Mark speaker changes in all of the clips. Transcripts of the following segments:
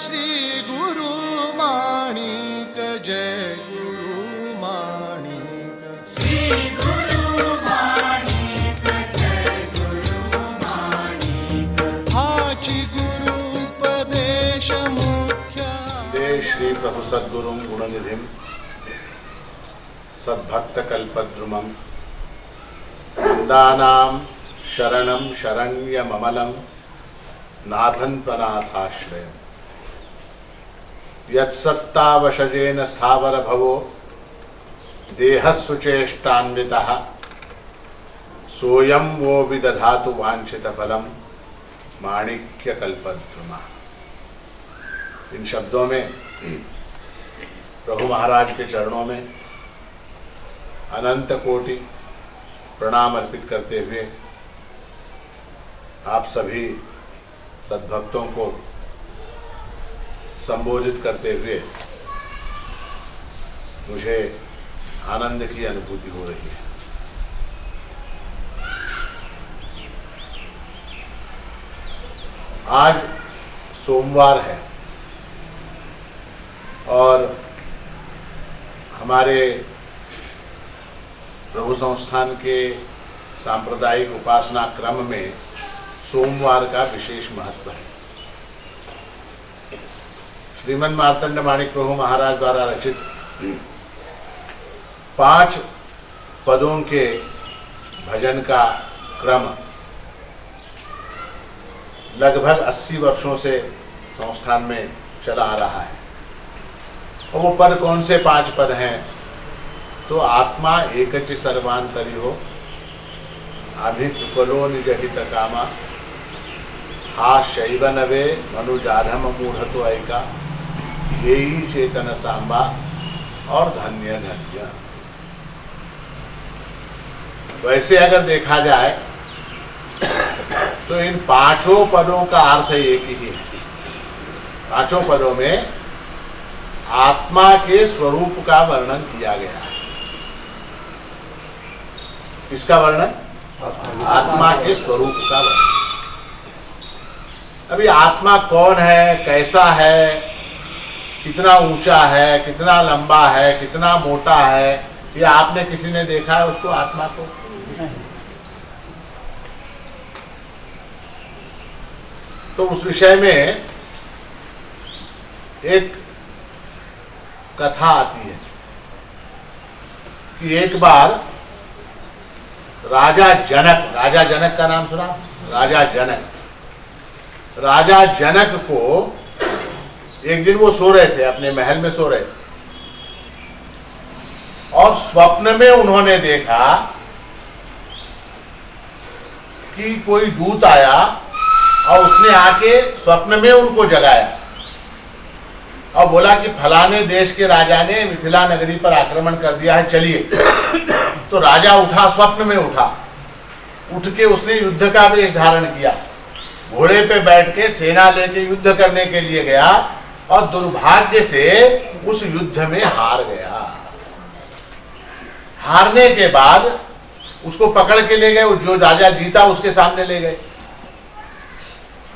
Speaker 1: श्री गुरु माणिक जय गुरु माणिक
Speaker 2: श्री गुरु माणिक जय गुरु माणिक
Speaker 1: हाची गुरु उपदेश मुख्य
Speaker 3: जय श्री प्रभु सद्गुरुं गुणनिधिं सद्भक्त कल्पद्रुमं वन्दानां शरणं शरण्यममलं नाथं त्वनाथाश्रयम् यत्सत्तावशजेन स्थावर भवो देहस्वचेष्टान्वितः सोऽयं वो विदधातु वाञ्छितफलं माणिक्यकल्पद्रुमः। इन शब्दों में प्रभु महाराज के चरणों में अनंत कोटि प्रणाम अर्पित करते हुए आप सभी सद्भक्तों को संबोधित करते हुए मुझे आनंद की अनुभूति हो रही है। आज सोमवार है और हमारे प्रभु संस्थान के सांप्रदायिक उपासना क्रम में सोमवार का विशेष महत्व है। श्रीमन मार्तंड माणिक प्रभु महाराज द्वारा रचित 5 पदों के भजन का क्रम लगभग 80 वर्षों से संस्थान में चला आ रहा है। और वो पद कौन से 5 पद हैं? तो आत्मा एकचि सर्वांतरि हो, अभिचुकलो निजहित कामा, हा शैव नवे मनुजाधम मूढ़तो ऐका, यही चेतन सांबा और धन्य धन्य। वैसे अगर देखा जाए तो इन 5 पदों का अर्थ एक ही है। 5 पदों में आत्मा के स्वरूप का वर्णन किया गया है। किसका वर्णन? आत्मा के स्वरूप का वर्णन। अभी आत्मा कौन है, कैसा है, कितना ऊंचा है, कितना लंबा है, कितना मोटा है, ये आपने किसी ने देखा है उसको, आत्मा को? तो उस विषय में एक कथा आती है कि एक बार राजा जनक का नाम सुना? राजा जनक को एक दिन वो सो रहे थे, अपने महल में सो रहे थे और स्वप्न में उन्होंने देखा कि कोई दूत आया और उसने आके स्वप्न में उनको जगाया और बोला कि फलाने देश के राजा ने मिथिला नगरी पर आक्रमण कर दिया है, चलिए। तो राजा उठा, स्वप्न में उठ के उसने युद्ध का वेश धारण किया, घोड़े पे बैठ के सेना लेके युद्ध करने के लिए गया और दुर्भाग्य से उस युद्ध में हार गया। हारने के बाद उसको पकड़ के ले गए, जो राजा जीता उसके सामने ले गए।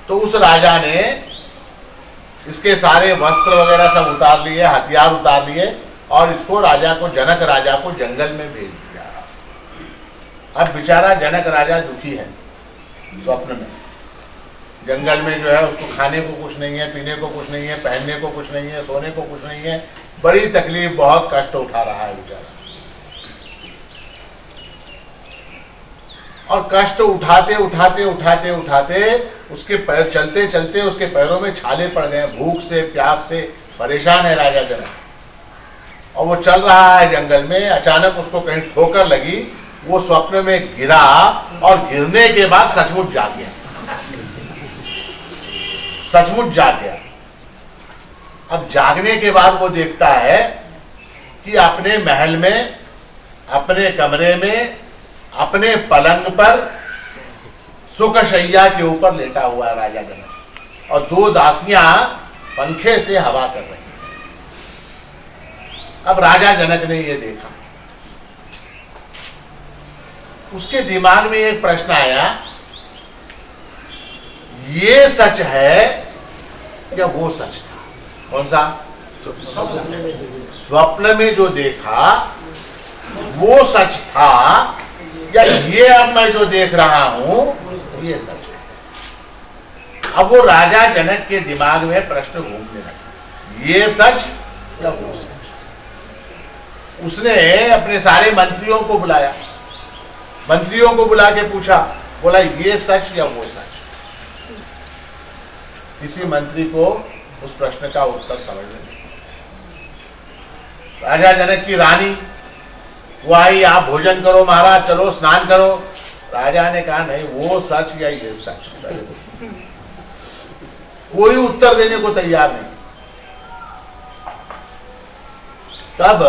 Speaker 3: तो उस राजा ने इसके सारे वस्त्र वगैरह सब उतार लिए, हथियार उतार लिए और इसको जनक राजा को जंगल में भेज दिया। अब बेचारा जनक राजा दुखी है, स्वप्न में जंगल में जो है उसको खाने को कुछ नहीं है, पीने को कुछ नहीं है, पहनने को कुछ नहीं है, सोने को कुछ नहीं है, बड़ी तकलीफ, बहुत कष्ट उठा रहा है बेचारा। और कष्ट उठाते उसके पैर चलते उसके पैरों में छाले पड़ गए, भूख से प्यास से परेशान है राजा जनक। और वो चल रहा है जंगल में, अचानक उसको कहीं ठोकर लगी, वो स्वप्न में गिरा और गिरने के बाद सचमुच जाग गया। अब जागने के बाद वो देखता है कि अपने महल में, अपने कमरे में, अपने पलंग पर सुखशैया के ऊपर लेटा हुआ है राजा जनक और 2 दासियां पंखे से हवा कर रही हैं। अब राजा जनक ने ये देखा, उसके दिमाग में एक प्रश्न आया, ये सच है या वो सच था? कौन सा? स्वप्न में जो देखा वो सच था या ये अब मैं जो देख रहा हूं ये सच है? अब वो राजा जनक के दिमाग में प्रश्न घूमने लगा, ये सच या वो सच? उसने अपने सारे मंत्रियों को बुलाया, मंत्रियों को बुला के पूछा, बोला ये सच या वो सच? किसी मंत्री को उस प्रश्न का उत्तर समझ में नहीं। राजा जनक की रानी वो आई, आप भोजन करो महाराज, चलो स्नान करो। राजा ने कहा नहीं, वो सच या ये सच? कोई उत्तर देने को तैयार नहीं। तब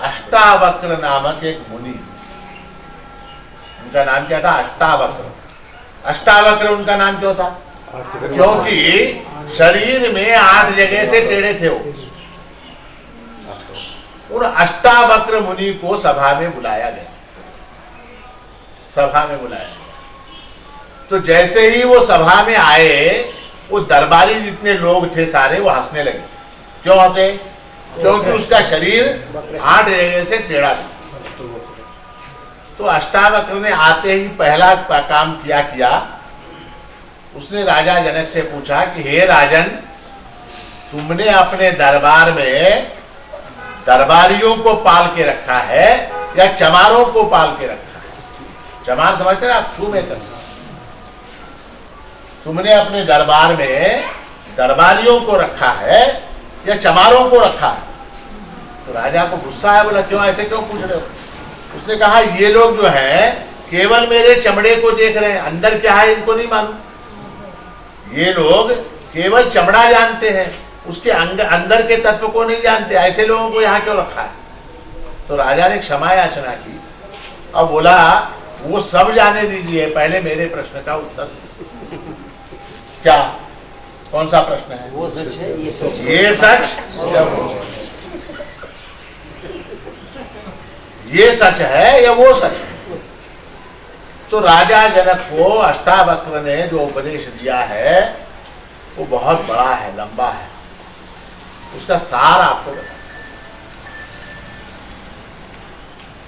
Speaker 3: अष्टावक्र नामक एक मुनि, उनका नाम क्या था? अष्टावक्र। अष्टावक्र उनका नाम क्यों था? क्योंकि शरीर में 8 जगह से टेढ़े थे वो। उन अष्टावक्र मुनि को सभा में बुलाया गया, सभा में बुलाया गया। तो जैसे ही वो सभा में आए, वो दरबारी जितने लोग थे सारे वो हंसने लगे। क्यों हंसे? क्योंकि उसका शरीर 8 जगह से टेढ़ा था। तो अष्टावक्र ने आते ही पहला काम किया, उसने राजा जनक से पूछा कि हे राजन, तुमने अपने दरबार में दरबारियों को पाल के रखा है या चमारों को पाल के रखा है? चमार समझते हैं आप? शू मेकर। तुमने अपने दरबार में दरबारियों को रखा है या चमारों को रखा है? तो राजा को गुस्सा है, बोला क्यों, ऐसे क्यों पूछ रहे हो? उसने कहा ये लोग जो है केवल मेरे चमड़े को देख रहे हैं, अंदर क्या है इनको नहीं मालूम। ये लोग केवल चमड़ा जानते हैं, उसके अंदर के तत्व को नहीं जानते। ऐसे लोगों को यहाँ क्यों रखा है? तो राजा ने क्षमा याचना की। अब बोला वो सब जाने दीजिए, पहले मेरे प्रश्न का उत्तर। क्या, कौन सा प्रश्न है?
Speaker 4: वो सच है, ये सच?
Speaker 3: ये सच या वो सच? ये सच है या वो सच है? तो राजा जनक को अष्टावक्र ने जो उपदेश दिया है वो बहुत बड़ा है, लंबा है। उसका सार आपको बता।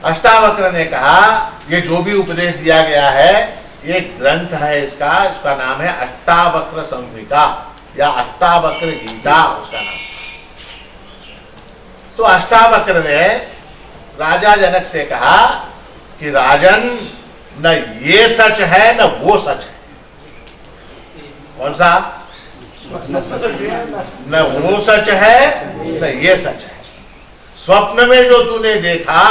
Speaker 3: अष्टावक्र ने कहा ये जो भी उपदेश दिया गया है, एक ग्रंथ है इसका, उसका नाम है अष्टावक्र संहिता या अष्टावक्र गीता उसका नाम। तो अष्टावक्र ने राजा जनक से कहा कि राजन, न ये सच है न वो सच है। कौन सा? न वो सच है न ये सच है। स्वप्न में जो तूने देखा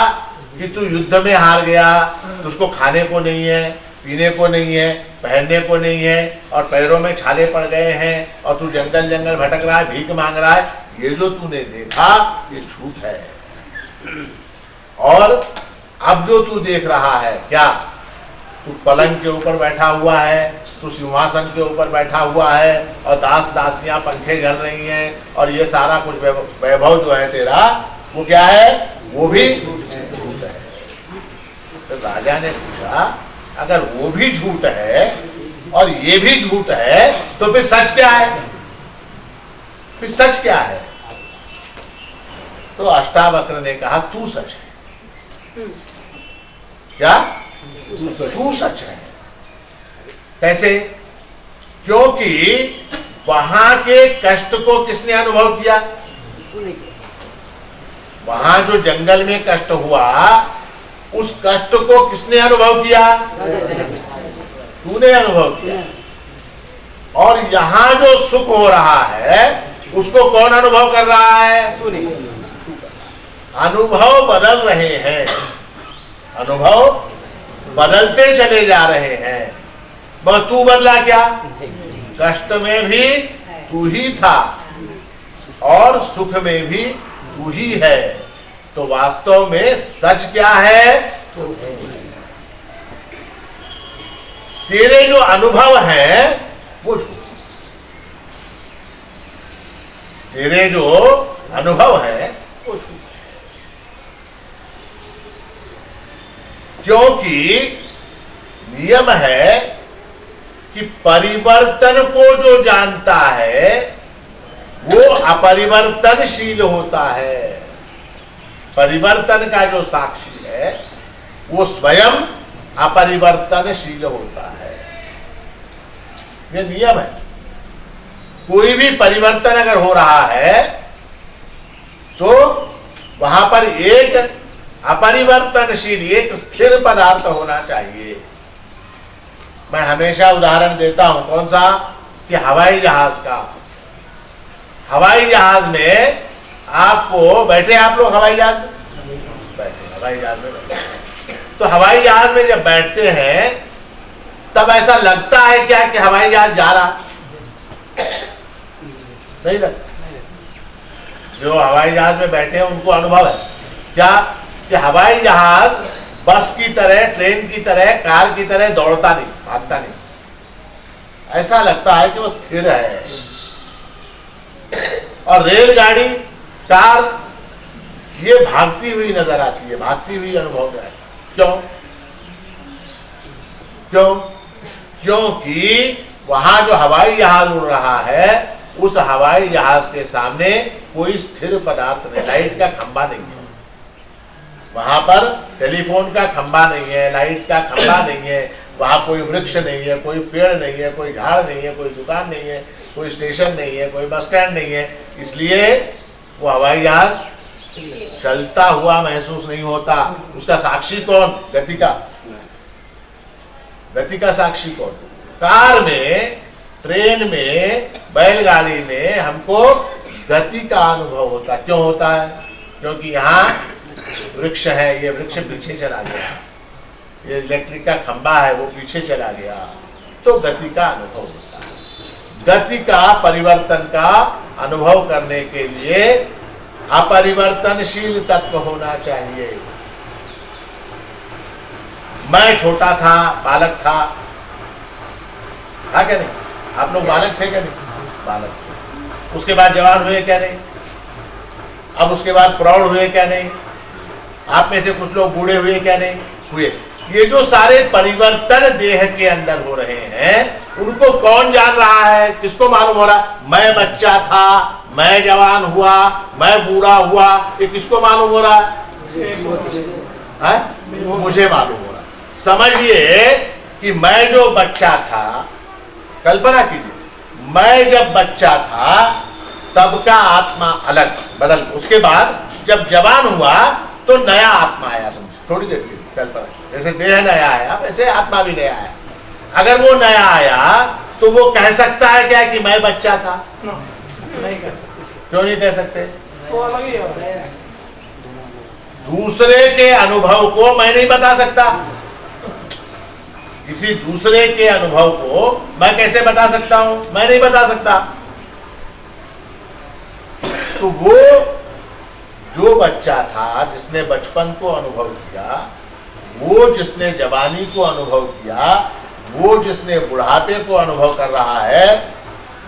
Speaker 3: कि तू युद्ध में हार गया, तुझको खाने को नहीं है, पीने को नहीं है, पहनने को नहीं है, और पैरों में छाले पड़ गए हैं, और तू जंगल जंगल भटक रहा है, भीख मांग रहा है, ये जो तूने देखा ये झूठ है। और अब जो तू देख रहा है, क्या तू पलंग के ऊपर बैठा हुआ है, तू सिंहासन के ऊपर बैठा हुआ है, और दास दासियां पंखे झल रही हैं, और ये सारा कुछ वैभव जो है तेरा, वो क्या है? वो भी झूठ है। तो राजा ने पूछा अगर वो भी झूठ है और ये भी झूठ है तो फिर सच क्या है? फिर सच क्या है? तो अष्टावक्र ने कहा तू सच है। क्या? तू सच है। कैसे? क्योंकि वहां के कष्ट को किसने अनुभव किया? वहां जो जंगल में कष्ट हुआ, उस कष्ट को किसने अनुभव किया? तूने अनुभव किया। और यहां जो सुख हो रहा है उसको कौन अनुभव कर रहा है? तूने। अनुभव बदल रहे हैं, अनुभव बदलते चले जा रहे हैं। मगर तू बदला क्या? कष्ट में भी तू ही था और सुख में भी तू ही है। तो वास्तव में सच क्या है? तेरे जो अनुभव है वो झूठ। तेरे जो अनुभव है वो झूठ। क्योंकि नियम है कि परिवर्तन को जो जानता है वो अपरिवर्तनशील होता है। परिवर्तन का जो साक्षी है वो स्वयं अपरिवर्तनशील होता है। ये नियम है। कोई भी परिवर्तन अगर हो रहा है तो वहां पर एक अपरिवर्तनशील, एक स्थिर पदार्थ होना चाहिए। मैं हमेशा उदाहरण देता हूं, कौन सा, कि हवाई जहाज का। हवाई जहाज में आपको, बैठे आप लोग हवाई जहाज में, बैठे हवाई जहाज में बैठे, तो हवाई जहाज में जब बैठते हैं तब ऐसा लगता है क्या कि हवाई जहाज जा रहा? नहीं लगता। जो हवाई जहाज में बैठे हैं उनको अनुभव है क्या कि हवाई जहाज बस की तरह, ट्रेन की तरह, कार की तरह दौड़ता नहीं, भागता नहीं। ऐसा लगता है कि वो स्थिर है। और रेलगाड़ी, कार, ये भागती हुई नजर आती है, भागती हुई अनुभव में। क्यों? क्यों? क्योंकि वहां जो हवाई जहाज उड़ रहा है उस हवाई जहाज के सामने कोई स्थिर पदार्थ नहीं, लाइट का खंबा नहीं है। वहां पर टेलीफोन का खंबा नहीं है, लाइट का खंबा नहीं है, वहां कोई वृक्ष नहीं है, कोई पेड़ नहीं है, कोई झाड़ नहीं है, कोई दुकान नहीं है, कोई स्टेशन नहीं है, कोई बस स्टैंड नहीं है। इसलिए वो हवाई जहाज चलता हुआ महसूस नहीं होता। उसका साक्षी कौन? गति का। गति का साक्षी कौन? कार में, ट्रेन में, बैलगाड़ी में हमको गति का अनुभव होता। क्यों होता है? क्योंकि यहाँ वृक्ष है, ये वृक्ष पीछे चला गया, ये इलेक्ट्रिक का खंबा है वो पीछे चला गया, तो गति का अनुभव होता है। गति का, परिवर्तन का अनुभव करने के लिए अपरिवर्तनशील तत्व होना चाहिए। मैं छोटा था, बालक था क्या नहीं? आप लोग बालक थे क्या नहीं? बालक थे। उसके बाद जवान हुए क्या नहीं? अब उसके बाद प्रौढ़ हुए क्या नहीं? आप में से कुछ लोग बूढ़े हुए क्या नहीं? हुए। ये जो सारे परिवर्तन देह के अंदर हो रहे हैं उनको कौन जान रहा है? किसको मालूम हो रहा? मैं बच्चा था, मैं जवान हुआ, मैं बूढ़ा हुआ, ये किसको मालूम हो रहा है? मुझे मालूम हो रहा। समझिए कि मैं जो बच्चा था, कल्पना कीजिए, मैं जब बच्चा था तब का आत्मा अलग, बदल, उसके बाद जब जवान हुआ तो नया आत्मा आया। समझ, थोड़ी देर की कल्पना, जैसे देह नया आया वैसे आत्मा भी नया आया। अगर वो नया आया तो वो कह सकता है क्या कि मैं बच्चा था?
Speaker 4: नहीं कर सकते।
Speaker 3: क्यों नहीं कह सकते?
Speaker 4: वो अलग ही है।
Speaker 3: दूसरे के अनुभव को मैं नहीं बता सकता। किसी दूसरे के अनुभव को मैं कैसे बता सकता हूं? मैं नहीं बता सकता। तो वो जो बच्चा था जिसने बचपन को अनुभव किया, वो जिसने जवानी को अनुभव किया, वो जिसने बुढ़ापे को अनुभव कर रहा है,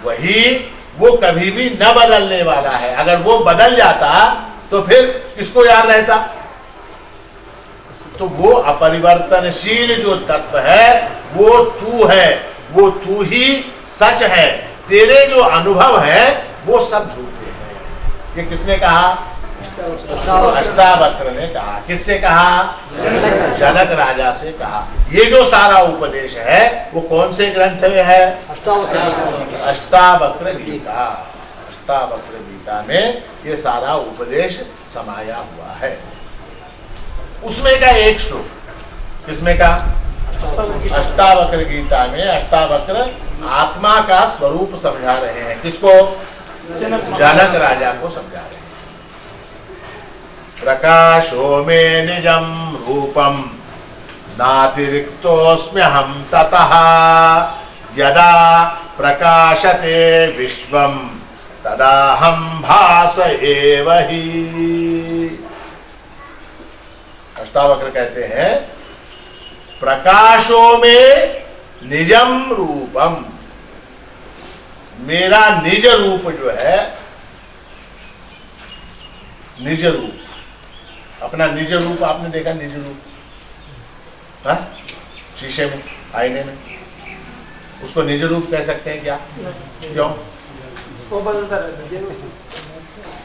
Speaker 3: वही वो कभी भी न बदलने वाला है। अगर वो बदल जाता तो फिर किसको याद रहता? तो वो अपरिवर्तनशील जो तत्व है वो तू है, वो तू ही सच है। तेरे जो अनुभव है वो सब झूठे हैं। ये किसने कहा? अष्टावक्र ने कहा। किससे कहा? जनक राजा से कहा। ये जो सारा उपदेश है वो कौन से ग्रंथ में है? अष्टावक्र गीता। अष्टावक्र गीता में ये सारा उपदेश समाया हुआ है। उसमें का एक श्लोक, किसमें का? अष्टावक्र गीता में अष्टावक्र आत्मा का स्वरूप समझा रहे हैं। किसको? जनक राजा को समझा रहे हैं। प्रकाशो में निजम रूपम नातिरिक्तोऽस्म्यहं ततः यदा प्रकाशते विश्वम तदाहं भास एव हि। अष्टावक्र कहते हैं प्रकाशो में निजम रूपम, मेरा निज रूप जो है, निज रूप, अपना निज रूप आपने देखा? निज रूप हाँ? शीशे में, आईने में, उसको निज रूप कह सकते हैं क्या? क्यों?
Speaker 4: वो बदलता रहता है।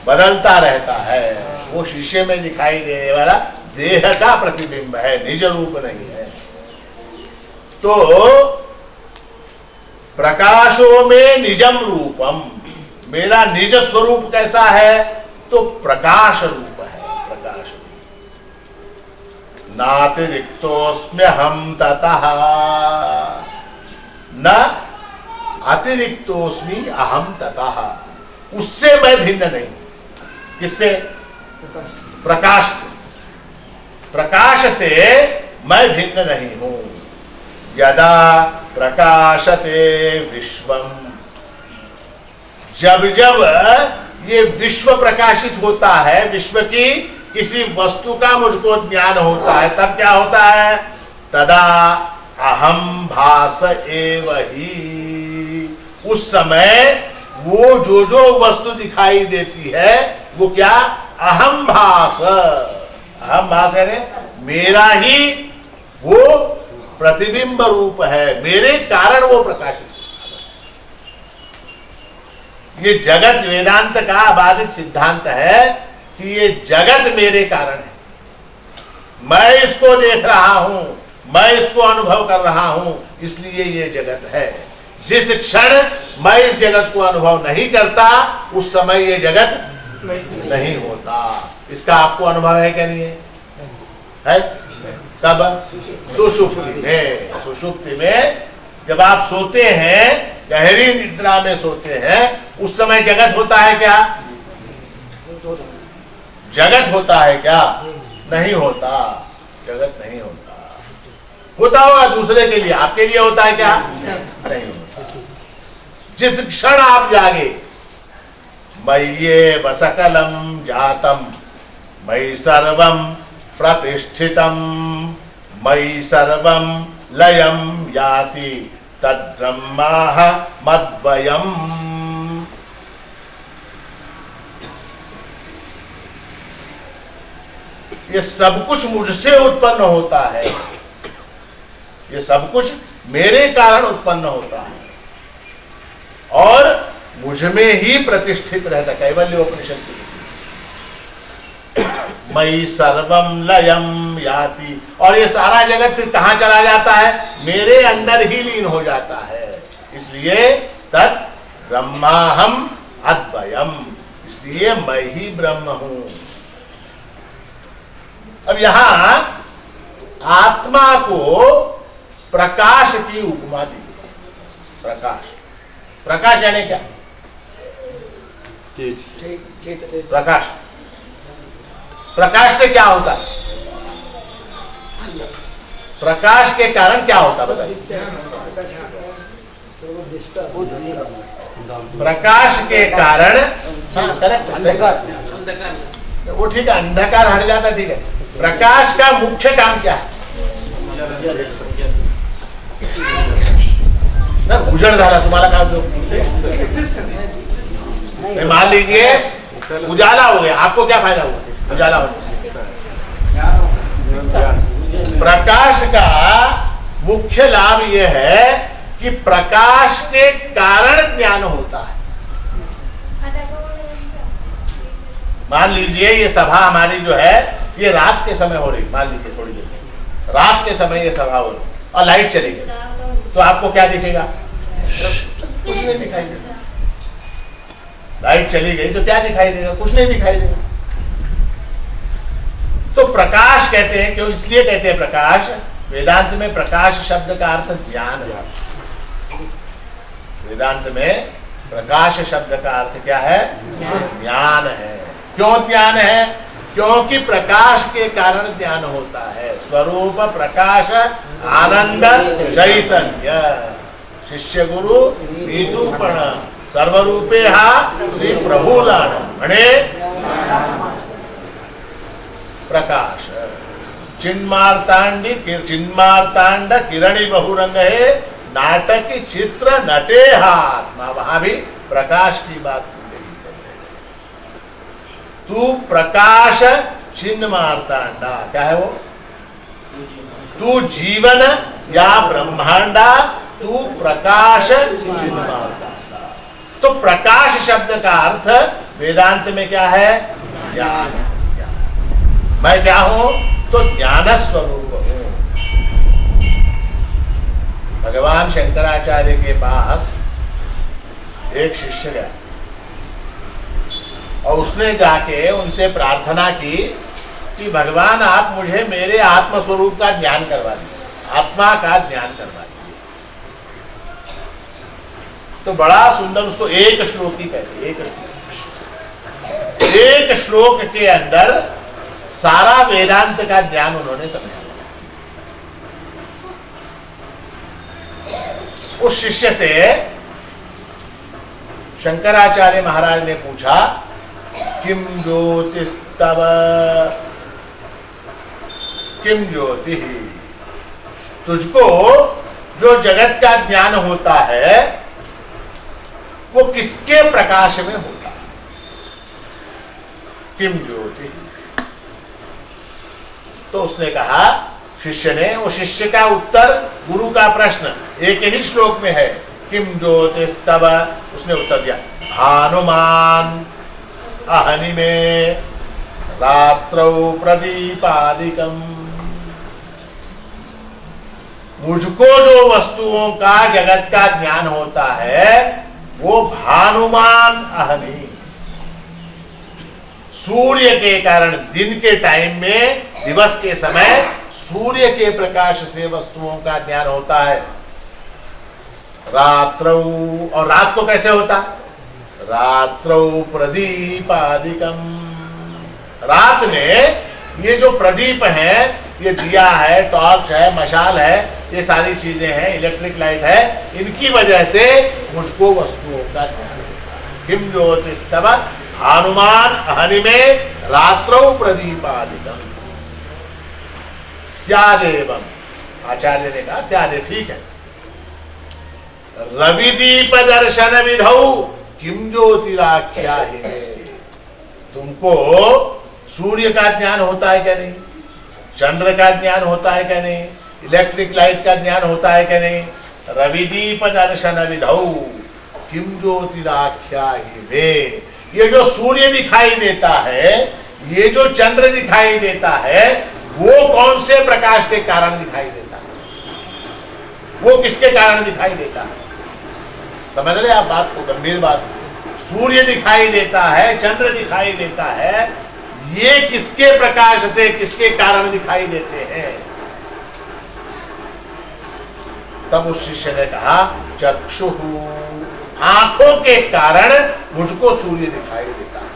Speaker 3: बदलता रहता है। वो शीशे में दिखाई देने वाला देह का प्रतिबिंब है, निज रूप नहीं है। तो प्रकाशो में निजम रूपम, मेरा निज स्वरूप कैसा है? तो प्रकाश रूप है, प्रकाश। नातिरिक्तोस्म्यहं ततः, न अतिरिक्तोस्मि अहम ततः, उससे मैं भिन्न नहीं। किससे? प्रकाश से। प्रकाश से मैं भिन्न नहीं हूं। यदा प्रकाशते विश्वम, जब जब ये विश्व प्रकाशित होता है, विश्व की किसी वस्तु का मुझको ज्ञान होता है, तब क्या होता है? तदा अहम भास एव ही, उस समय वो जो वस्तु दिखाई देती है वो क्या? अहम भास। अहम भास है मेरा ही वो प्रतिबिंब रूप है, मेरे कारण वो प्रकाशित। ये जगत वेदांत का बाधित सिद्धांत है कि ये जगत मेरे कारण है, मैं इसको देख रहा हूं, मैं इसको अनुभव कर रहा हूं, इसलिए ये जगत है। जिस क्षण मैं इस जगत को अनुभव नहीं करता, उस समय ये जगत नहीं होता। इसका आपको अनुभव है क्या? नहीं है? कब? सुषुप्ति में। सुषुप्ति में जब आप सोते हैं, गहरी निद्रा में सोते हैं, उस समय जगत होता है क्या? जगत होता है क्या? नहीं होता, जगत नहीं होता। होता होगा दूसरे के लिए, आपके लिए होता है क्या? नहीं होता। जिस क्षण आप जागे, मय्ये सकलम जातम मयि सर्वम प्रतिष्ठितम मयि सर्वम लयम याति तद्ब्रह्माह मद्वयम। ये सब कुछ मुझसे उत्पन्न होता है, ये सब कुछ मेरे कारण उत्पन्न होता है और मुझ में ही प्रतिष्ठित रहता। कैवल्योपनिषद की मयि सर्वम लयम याति, और ये सारा जगत फिर कहां चला जाता है? मेरे अंदर ही लीन हो जाता है। इसलिए तत् ब्रह्माहम अद्वयम, इसलिए मैं ही ब्रह्म हूं। अब यहां आत्मा को प्रकाश की उपमा दी। प्रकाश, प्रकाश यानी क्या? प्रकाश, प्रकाश से क्या होता है? प्रकाश के कारण क्या होता है बताइए? प्रकाश के कारण वो ठीक है, अंधकार हट जाता, ठीक है। प्रकाश का मुख्य काम क्या है? ना उजड़ झाला, तुम्हारा काम जो मान लीजिए उजाला हो गया, आपको क्या फायदा हुआ? उजाला होने से प्रकाश का मुख्य लाभ यह है कि प्रकाश के कारण ज्ञान होता है। मान लीजिए ये सभा हमारी जो है ये रात के समय हो रही, मान लीजिए थोड़ी देर रात के समय ये सभा हो रही और लाइट चली गई, तो आपको क्या दिखेगा? कुछ नहीं दिखाई देगा। लाइट चली गई तो क्या दिखाई देगा? कुछ नहीं दिखाई देगा। तो प्रकाश कहते हैं, क्यों? इसलिए कहते हैं प्रकाश। वेदांत में प्रकाश शब्द का अर्थ ज्ञान है। वेदांत में प्रकाश शब्द का अर्थ क्या है? ज्ञान है। क्यों ज्ञान है? क्योंकि प्रकाश के कारण ज्ञान होता है। स्वरूप प्रकाश आनंद चैतन्य शिष्य गुरु निरूपण सर्वरूपे हा श्री प्रभुलान म्हणे प्रकाश। चिन्मार्तांडी चिन्मार्तांड किरणी बहुरंग है नाटक चित्र नटे हाथ, वहां भी प्रकाश की बात की गई। तू प्रकाश चिन्ह मार्तांडा, क्या है वो? तू जीवन या ब्रह्मांडा, तू प्रकाश चिन्ह मार्तांडा। तो तो प्रकाश शब्द का अर्थ वेदांत में क्या है? ज्ञान। मैं क्या हूं? तो ज्ञान स्वरूप हूं। भगवान शंकराचार्य के पास एक शिष्य गया और उसने जाके उनसे प्रार्थना की कि भगवान आप मुझे मेरे आत्म स्वरूप का ज्ञान करवा दीजिए, आत्मा का ज्ञान करवा दीजिए। तो बड़ा सुंदर उसको एक श्लोक ही कहते, एक श्लोक के अंदर सारा वेदांत का ज्ञान उन्होंने समझा। उस शिष्य से शंकराचार्य महाराज ने पूछा, किम ज्योतिस्तव, किम ज्योति, तुझको जो जगत का ज्ञान होता है वो किसके प्रकाश में होता है? किम ज्योति। तो उसने कहा, शिष्य ने, वो शिष्य का उत्तर गुरु का प्रश्न एक ही श्लोक में है, किम ज्योतिस्तव। उसने उत्तर दिया, भानुमान अहनि में रात्रौ प्रदीपादिकम। मुझको जो वस्तुओं का जगत का ज्ञान होता है वो भानुमान अहनि, सूर्य के कारण दिन के टाइम में, दिवस के समय सूर्य के प्रकाश से वस्तुओं का ज्ञान होता है। रात्रौ, और रात को कैसे होता? रात्रौ प्रदीपादिकम। रात में ये जो प्रदीप है, ये दिया है, टॉर्च है, मशाल है, ये सारी चीजें हैं, इलेक्ट्रिक लाइट है, इनकी वजह से मुझको वस्तुओं का ज्ञान होता है। किम ज्योतिस्तव भानुमान अहनि में रात्रौ प्रदीपादिकम स्यादेवम। आचार्य ने कहा स्यादे, ठीक है। रविदीप दर्शन विधौ किम ज्योतिराख्याहि। तुमको सूर्य का ज्ञान होता है क्या नहीं? चंद्र का ज्ञान होता है क्या नहीं? इलेक्ट्रिक लाइट का ज्ञान होता है क्या नहीं? रविदीप दर्शन विधौ किम ज्योतिराख्याहि में। ये जो सूर्य दिखाई देता है, ये जो चंद्र दिखाई देता है, वो कौन से प्रकाश के कारण दिखाई देता है? वो किसके कारण दिखाई देता है? समझ रहे आप बात को, गंभीर बात। सूर्य दिखाई देता है, चंद्र दिखाई देता है, ये किसके प्रकाश से, किसके कारण दिखाई देते हैं? तब उस शिष्य ने कहा, चक्षुः, आंखों के कारण मुझको सूर्य दिखाई देता है,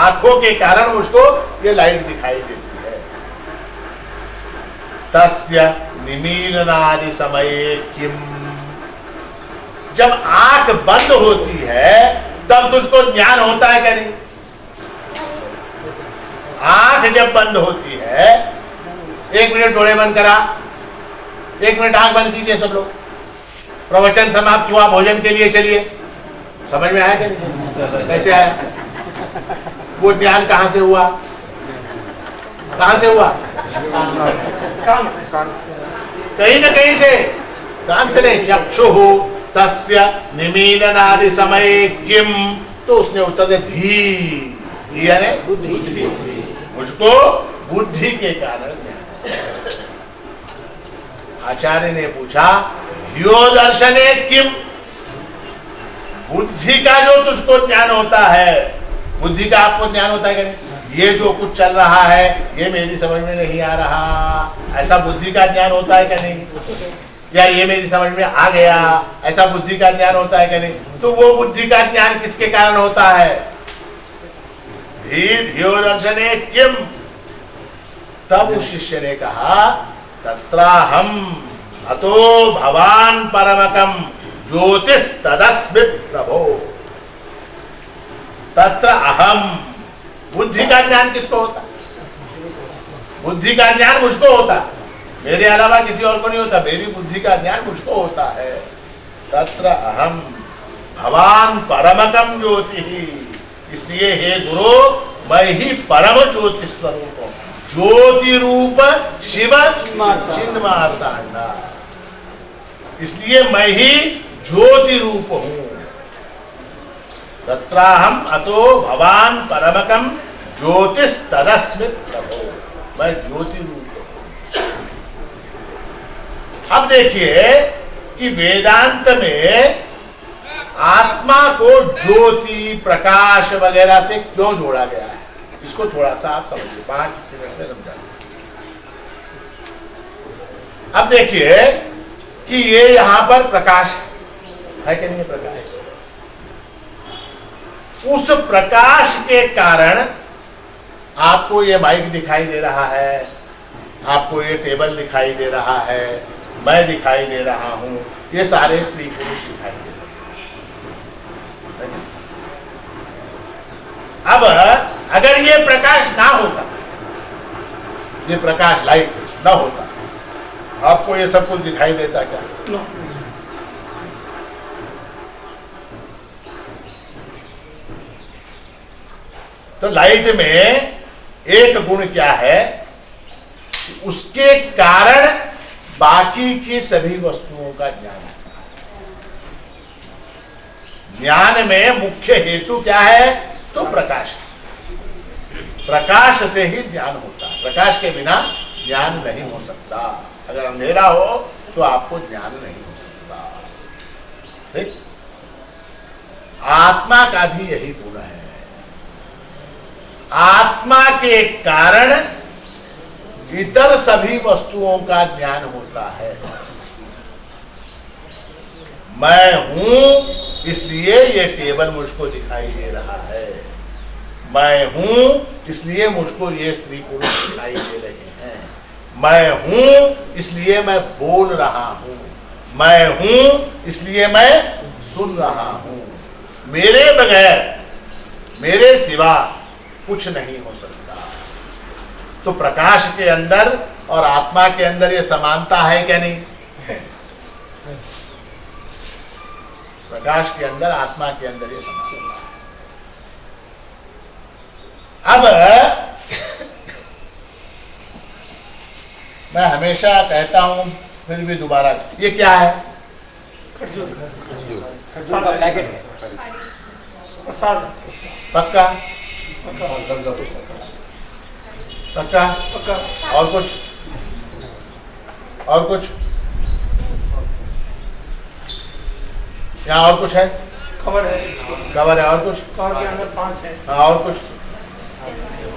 Speaker 3: आंखों के कारण मुझको ये लाइट दिखाई देती है। तस्य निमीलनादि समये किम। जब आंख बंद होती है तब तुझको ज्ञान होता है क्या नहीं? आंख जब बंद होती है, 1 मिनट डोळे बंद करा, 1 मिनट आंख बंद कीजिए सब लोग। प्रवचन समाप्त हुआ, भोजन के लिए चलिए। समझ में आया क्या नहीं? कैसे आया? वो ज्ञान कहां से हुआ? कहां से हुआ? कहीं ना कहीं से, कान से नहीं। चक्षुः तस्य निमीलनादि समये किम। तो उसने उत्तर दिया, धी, धी यानी बुद्धि। मुझको बुद्धि के कारण। आचार्य ने पूछा, धियो दर्शने किम। बुद्धि का जो तुझको ज्ञान होता है, बुद्धि का आपको ज्ञान होता है क्या नहीं? ये जो कुछ चल रहा है ये मेरी समझ में नहीं आ रहा, ऐसा बुद्धि का ज्ञान होता है क्या नहीं? या ये मेरी समझ में आ गया, ऐसा बुद्धि का ज्ञान होता है क्या नहीं? तो वो बुद्धि का ज्ञान किसके कारण होता है? धियो दर्शने किम। तब उस शिष्य ने कहा, तत्राहम अतो भवान परमकम ज्योतिष तदस्मि प्रभो। तत्र अहम। बुद्धि का ज्ञान किसको होता? बुद्धि का ज्ञान मुझको होता, मेरे अलावा किसी और को नहीं होता। मेरी बुद्धि का ज्ञान मुझको होता है। तत्र अहम भवान परमकम ज्योति। इसलिए हे गुरु, मैं ही परम ज्योति स्वरूप हूं। ज्योति रूप शिव चिन्ह मार्तांडा, इसलिए मैं ही ज्योति रूप हूं। तत्राहम अतो भवान परमकम ज्योतिष तदस्मि प्रभो, मैं ज्योति रूप हूं। अब देखिए कि वेदांत में आत्मा को ज्योति प्रकाश वगैरह से क्यों जोड़ा गया है, इसको थोड़ा सा आप समझिए, 5 मिनट में समझा। अब देखिए कि ये यहां पर प्रकाश है कि नहीं प्रकाश, उस प्रकाश के कारण आपको ये माइक दिखाई दे रहा है, आपको ये टेबल दिखाई दे रहा है, मैं दिखाई दे रहा हूं, ये सारे स्त्री पुरुष दिखाई दे रहे हैं। अब अगर ये प्रकाश ना होता, ये प्रकाश लाइट ना होता, आपको ये सब कुछ दिखाई देता क्या? तो लाइट में एक गुण क्या है, उसके कारण बाकी की सभी वस्तुओं का ज्ञान है। ज्ञान में मुख्य हेतु क्या है? तो प्रकाश। प्रकाश से ही ज्ञान होता है, प्रकाश के बिना ज्ञान नहीं हो सकता। अगर अंधेरा हो तो आपको ज्ञान नहीं हो सकता। ठीक? आत्मा का भी यही गुण है। आत्मा के कारण इतर सभी वस्तुओं का ज्ञान होता है। मैं हूं इसलिए ये टेबल मुझको दिखाई दे रहा है, मैं हूं इसलिए मुझको ये स्त्री पुरुष दिखाई दे रहे हैं, मैं हूं इसलिए मैं बोल रहा हूं, मैं हूं इसलिए मैं सुन रहा हूं। मेरे बगैर, मेरे सिवा कुछ नहीं हो सकता। तो प्रकाश के अंदर और आत्मा के अंदर ये समानता है क्या नहीं? प्रकाश के अंदर, आत्मा के अंदर ये समानता है। अब मैं हमेशा कहता हूं, फिर भी दोबारा, ये क्या है?
Speaker 4: प्रसाद।
Speaker 3: पक्का? पक्का? और कुछ? और कुछ? यहाँ और कुछ है?
Speaker 4: खबर है।
Speaker 3: कवर है। और कुछ?
Speaker 4: कवर के अंदर 5 है।
Speaker 3: हाँ, और कुछ?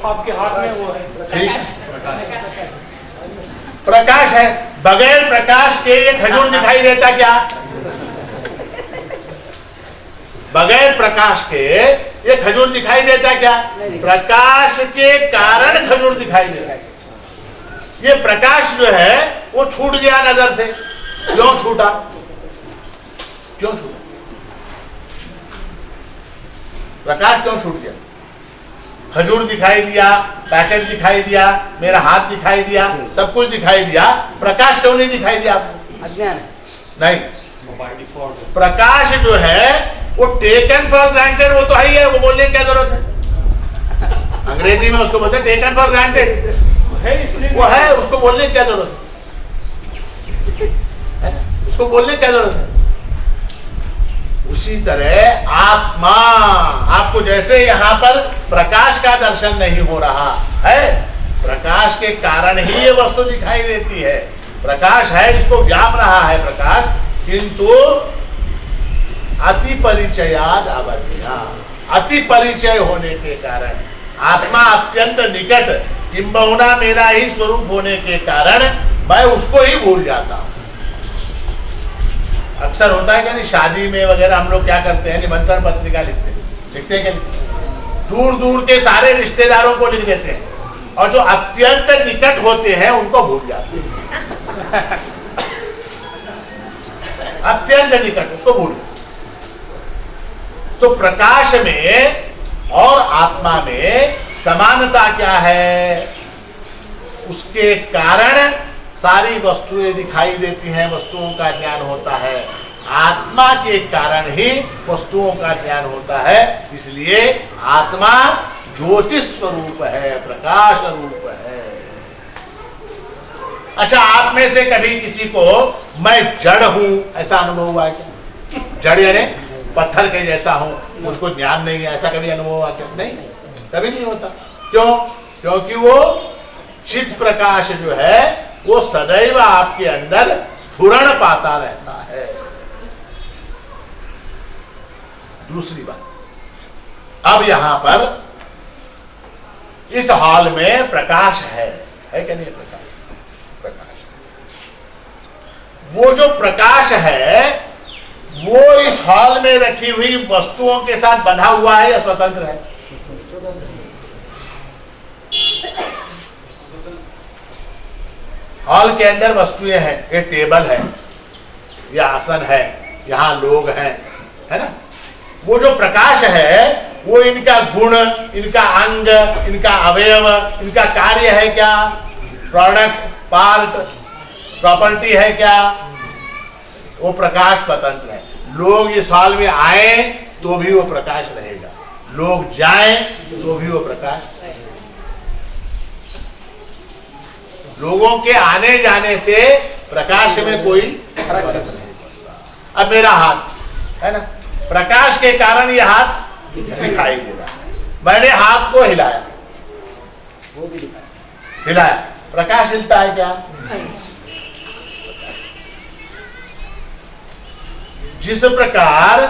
Speaker 4: आपके हाथ में वो है।
Speaker 3: ठीक, प्रकाश है। बगैर प्रकाश के ये खजूर दिखाई देता क्या? बगैर प्रकाश के ये खजूर दिखाई देता क्या? प्रकाश के कारण खजूर दिखाई देता है। ये प्रकाश जो है वो छूट गया नजर से। क्यों छूटा? क्यों छूटा? प्रकाश क्यों छूट गया? खजूर दिखाई दिया, पैकेट दिखाई दिया, मेरा हाथ दिखाई दिया, सब कुछ दिखाई दिया, प्रकाश क्यों नहीं दिखाई दिया आपको?
Speaker 5: अज्ञान
Speaker 3: नहीं, प्रकाश जो है वो टेकन फॉर ग्रांटेड, वो तो है ही है, वो बोलने की क्या जरूरत है? अंग्रेजी में उसको बोलते हैं टेकन फॉर ग्रांटेड,
Speaker 4: है इसलिए
Speaker 3: वो है, उसको बोलने की क्या जरूरत है? उसको बोलने की क्या जरूरत है? उसी तरह आत्मा, आपको जैसे यहाँ पर प्रकाश का दर्शन नहीं हो रहा है, प्रकाश के कारण ही ये वस्तु दिखाई देती है। प्रकाश है, इसको व्याप रहा है प्रकाश, किंतु अति परिचयाद अवज्ञा, अति परिचय होने के कारण, आत्मा अत्यंत निकट, किंबहुना मेरा ही स्वरूप होने के कारण मैं उसको ही भूल जाता हूं। अक्सर होता है कि नहीं, शादी में वगैरह हम लोग क्या करते हैं, निमंत्रण पत्रिका लिखते हैं कि नहीं? दूर दूर के सारे रिश्तेदारों को लिख देते हैं, और जो अत्यंत निकट होते हैं उनको भूल जाते हैं। अत्यंत निकट, उसको भूल। तो प्रकाश में और आत्मा में समानता क्या है? उसके कारण सारी वस्तुएं दिखाई देती हैं, वस्तुओं का ज्ञान होता है। आत्मा के कारण ही वस्तुओं का ज्ञान होता है, इसलिए आत्मा ज्योतिष स्वरूप है, प्रकाश रूप है। अच्छा, आप में से कभी किसी को मैं जड़ हूं ऐसा अनुभव हुआ है क्या? जड़ यानी पत्थर के जैसा हूं, मुझको ज्ञान नहीं है, ऐसा कभी अनुभव आता है? नहीं, कभी नहीं होता। क्यों? क्योंकि वो चित प्रकाश जो है वो सदैव आपके अंदर स्फुरण पाता रहता है। दूसरी बात, अब यहां पर इस हॉल में प्रकाश है क्या नहीं? प्रकाश। वो जो प्रकाश है वो इस हॉल में रखी हुई वस्तुओं के साथ बंधा हुआ है या स्वतंत्र है? हॉल के अंदर वस्तुएं हैं, ये टेबल है, ये आसन है, यहां लोग हैं, है ना? वो जो प्रकाश है वो इनका गुण, इनका अंग, इनका अवयव, इनका कार्य है क्या? प्रोडक्ट, पार्ट, प्रॉपर्टी है क्या? वो प्रकाश स्वतंत्र है। लोग इस हॉल में आए तो भी वो प्रकाश रहेगा, लोग जाएं तो भी वो प्रकाश रहेगा। लोगों के आने जाने से प्रकाश में कोई फर्क नहीं पड़ता। अब मेरा हाथ है ना, प्रकाश के कारण यह हाथ दिखाई दे रहा है, मैंने हाथ को हिलाया, हिलाया, प्रकाश हिलता है क्या? जिस प्रकार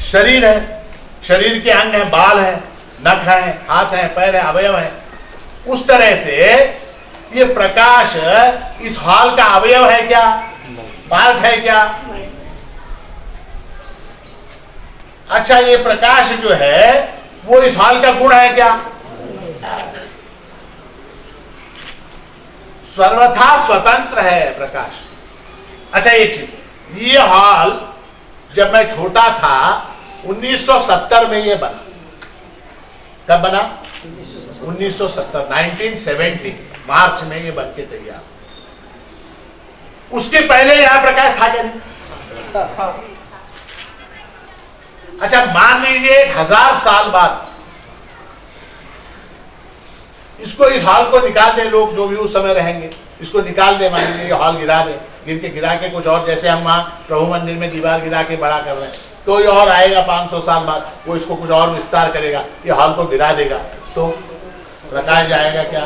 Speaker 3: शरीर है, शरीर के अंग हैं, बाल हैं, नख हैं, हाथ हैं, पैर हैं, अवयव हैं, उस तरह से ये प्रकाश इस हॉल का अवयव है क्या? पार्ट है क्या? अच्छा, ये प्रकाश जो है वो इस हॉल का गुण है क्या? सर्वथा स्वतंत्र है प्रकाश। अच्छा, एक चीज, ये हॉल जब मैं छोटा था 1970 में ये बना। कब बना? 1970, 1970 मार्च में ये बन के तैयार। उसके पहले यहां प्रकाश था क्या नहीं? अच्छा, मान लीजिए 1000 साल बाद इसको, इस हॉल को निकाल दे, लोग जो भी उस समय रहेंगे इसको निकाल दे, मान लीजिए ये हॉल गिरा दे, गिरा के कुछ और, जैसे हम वहां प्रभु मंदिर में दीवार गिरा के बड़ा कर रहे हैं, कोई और आएगा 500 साल बाद, वो इसको कुछ और विस्तार करेगा, ये हॉल को गिरा देगा, तो प्रकाश जाएगा क्या?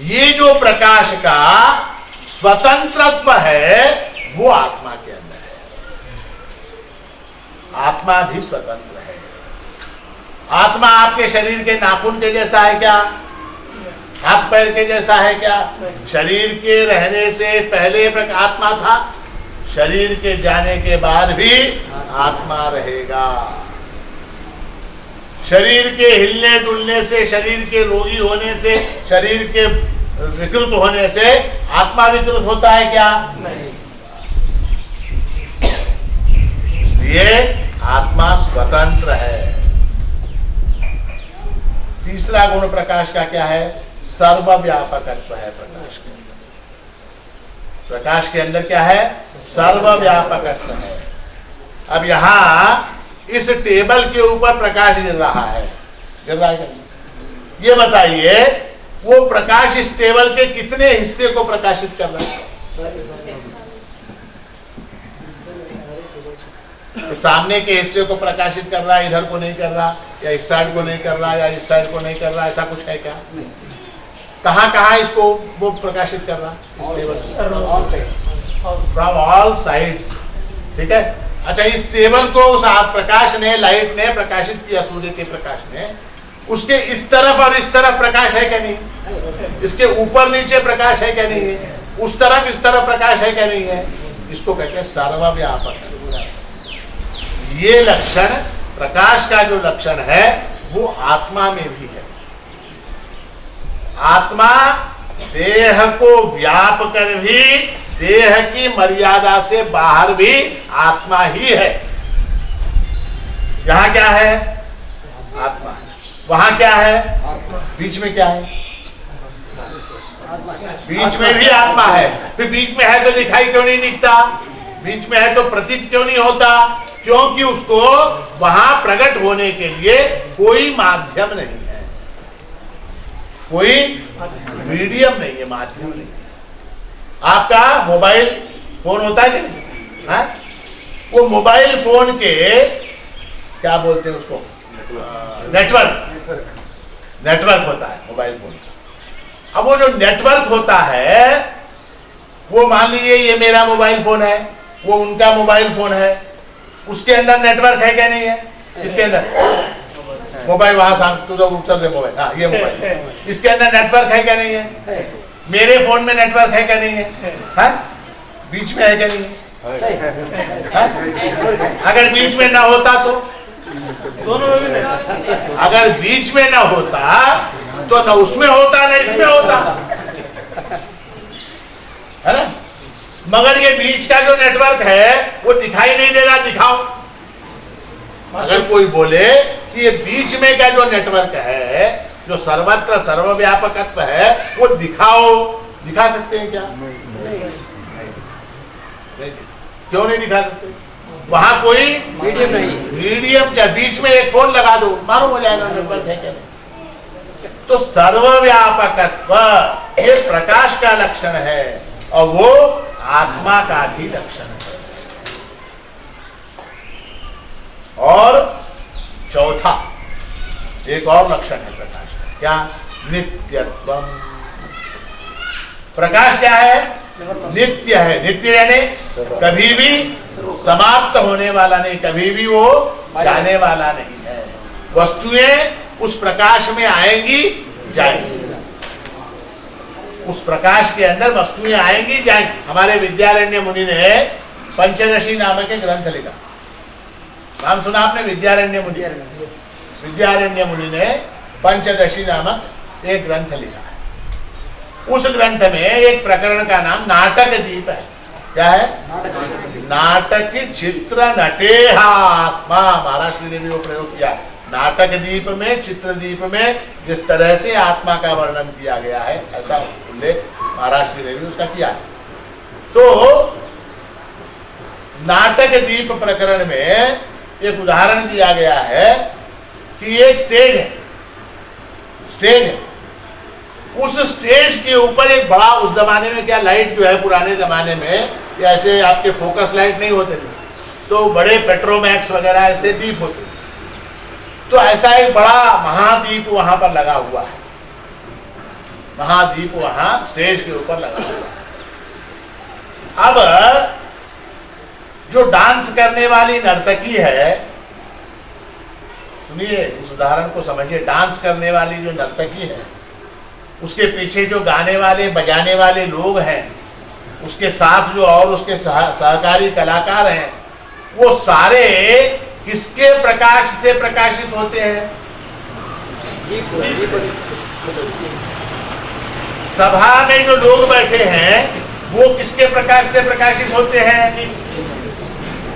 Speaker 3: ये जो प्रकाश का स्वतंत्रत्व है वो आत्मा के अंदर है। आत्मा भी स्वतंत्र है। आत्मा आपके शरीर के नाखून के जैसा है क्या? हाथ पैर के जैसा है क्या? शरीर के रहने से पहले आत्मा था, शरीर के जाने के बाद भी आत्मा रहेगा। शरीर के हिलने डुलने से, शरीर के रोगी होने से, शरीर के विकृत होने से आत्मा विकृत होता है क्या? नहीं। इसलिए आत्मा स्वतंत्र है। तीसरा गुण प्रकाश का क्या है? सर्वव्यापकत्व है प्रकाश के अंदर। प्रकाश के अंदर क्या है? सर्वव्यापकत्व है। अब यहां इस टेबल के ऊपर प्रकाश गिर रहा है, गिर रहा है। ये बताइए, वो प्रकाश इस टेबल के कितने हिस्से को प्रकाशित कर रहा है? सामने के हिस्से को प्रकाशित कर रहा है, इधर को नहीं कर रहा, या इस साइड को नहीं कर रहा, या इस साइड को नहीं कर रहा, ऐसा कुछ है क्या? कहां कहां इसको वो प्रकाशित कर रहा? इस टेबल फ्रॉम ऑल साइड्स। ठीक है। अच्छा, इस टेबल को उस प्रकाश ने, लाइट ने प्रकाशित किया, सूर्य के प्रकाश ने। उसके इस तरफ और इस तरफ प्रकाश है क्या नहीं? इसके ऊपर नीचे प्रकाश है क्या नहीं है? उस तरफ इस तरफ प्रकाश है क्या नहीं है? इसको कहते हैं सर्वव्यापक। ये लक्षण, प्रकाश का जो लक्षण है वो आत्मा में भी है। आत्मा देह को व्याप कर भी, देह की मर्यादा से बाहर भी आत्मा ही है। यहां क्या है? आत्मा है। वहां क्या है? बीच में क्या है? बीच में भी आत्मा है। फिर बीच में है तो दिखाई क्यों नहीं दिखता? बीच में है तो प्रतीत क्यों नहीं होता? क्योंकि उसको वहां प्रकट होने के लिए कोई माध्यम नहीं है, कोई मीडियम नहीं है, माध्यम नहीं है। आपका मोबाइल फोन होता है कि नहीं? हाँ? वो मोबाइल फोन के क्या बोलते हैं उसको, नेटवर्क होता है मोबाइल फोन का। अब वो जो नेटवर्क होता है, वो मान लीजिए ये मेरा मोबाइल फोन है, वो उनका मोबाइल फोन है, उसके अंदर नेटवर्क है क्या नहीं है? इसके अंदर मोबाइल वहां मोबाइल, हाँ ये मोबाइल, इसके अंदर नेटवर्क है क्या नहीं है? मेरे फोन में नेटवर्क है क्या नहीं है? हाँ? बीच में है क्या नहीं है? हाँ? अगर बीच में ना होता तो,
Speaker 4: दोनों में भी नहीं।
Speaker 3: अगर बीच में ना होता तो ना उसमें होता ना इसमें होता, है ना? मगर ये बीच का जो नेटवर्क है वो दिखाई नहीं दे रहा, दिखाओ। अगर कोई बोले कि ये बीच में का जो नेटवर्क है, जो सर्वत्र सर्वव्यापकत्व है, वो दिखाओ, दिखा सकते हैं क्या? नहीं। क्यों नहीं दिखा सकते? वहां कोई
Speaker 5: मीडियम नहीं,
Speaker 3: मीडियम, चाहे बीच में एक फोन लगा दो, मालूम हो जाएगा नेटवर्क है क्या नहीं। तो सर्वव्यापकत्व ये प्रकाश का लक्षण है और वो आत्मा का भी लक्षण है। और चौथा एक और लक्षण है प्रकाश का, क्या? नित्यत्वम। प्रकाश क्या है? नित्य है। नित्य यानी कभी भी समाप्त होने वाला नहीं, कभी भी वो जाने वाला नहीं है। वस्तुएं उस प्रकाश में आएंगी जाएंगी, उस प्रकाश के अंदर वस्तुएं आएंगी जाएंगी। हमारे विद्यारण्य मुनि ने पंचदशी नामक एक ग्रंथ लिखा, नाम सुना आपने? विद्यारण्य मुनि। विद्यारण्य मुनि ने पंचदशी नामक एक ग्रंथ लिखा है। उस ग्रंथ में एक प्रकरण का नाम नाटक दीप है। क्या है? नाटक चित्र नटेहा आत्मा। महाराष्ट्र ने भी वो प्रयोग किया। नाटक दीप में, चित्र दीप में जिस तरह से आत्मा का वर्णन किया गया है, ऐसा उल्लेख महाराष्ट्र ने भी उसका किया है। तो नाटक दीप प्रकरण में एक उदाहरण दिया गया है कि एक स्टेज है, स्टेज है, उस स्टेज के ऊपर एक बड़ा, उस जमाने में क्या लाइट जो है, पुराने जमाने में ऐसे आपके फोकस लाइट नहीं होते थे, तो बड़े पेट्रोमैक्स वगैरह ऐसे दीप होते थे। तो ऐसा एक बड़ा महादीप वहां पर लगा हुआ है, महादीप वहां स्टेज के ऊपर लगा हुआ है। अब जो डांस करने वाली नर्तकी है, सुनिए इस उदाहरण को समझिए, डांस करने वाली जो नर्तकी है, उसके पीछे जो गाने वाले बजाने वाले लोग हैं, उसके साथ जो और उसके सहकारी कलाकार हैं, वो सारे किसके प्रकाश से प्रकाशित होते हैं? सभा में जो लोग बैठे हैं वो किसके प्रकाश से प्रकाशित होते हैं?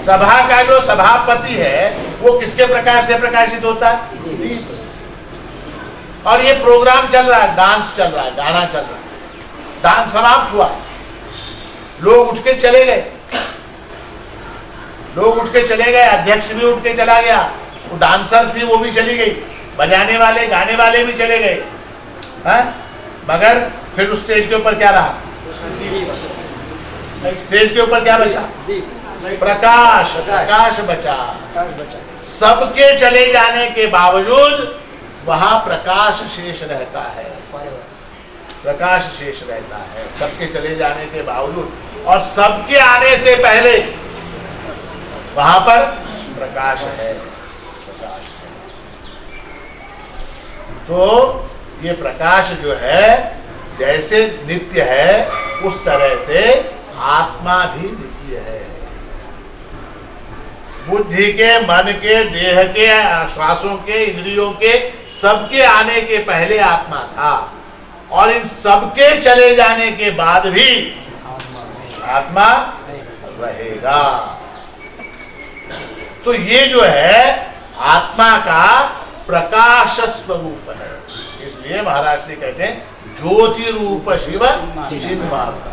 Speaker 3: सभा का जो सभापति है वो किसके प्रकाश से प्रकाशित होता है? और ये प्रोग्राम चल रहा है, डांस चल रहा है, गाना चल रहा है, डांस समाप्त हुआ, लोग उठ के चले गए, लोग उठ के चले गए, अध्यक्ष भी उठ के चला गया, वो डांसर थी वो भी चली गई, बजाने वाले गाने वाले भी चले गए, हैं? मगर फिर उस स्टेज के ऊपर क्या रहा? स्टेज के ऊपर क्या बचा? प्रकाश, प्रकाश बचा। सबके चले जाने के बावजूद वहां प्रकाश शेष रहता है, प्रकाश शेष रहता है सबके चले जाने के बावजूद, और सबके आने से पहले वहां पर प्रकाश है, प्रकाश है। तो ये प्रकाश जो है जैसे नित्य है, उस तरह से आत्मा भी नित्य है। बुद्धि के, मन के, देह के, श्वासों के, इंद्रियों के, सबके आने के पहले आत्मा था, और इन सबके चले जाने के बाद भी आत्मा रहेगा। तो ये जो है आत्मा का प्रकाश स्वरूप है। इसलिए महाराज जी कहते हैं ज्योति रूप शिव चिन्मात्र।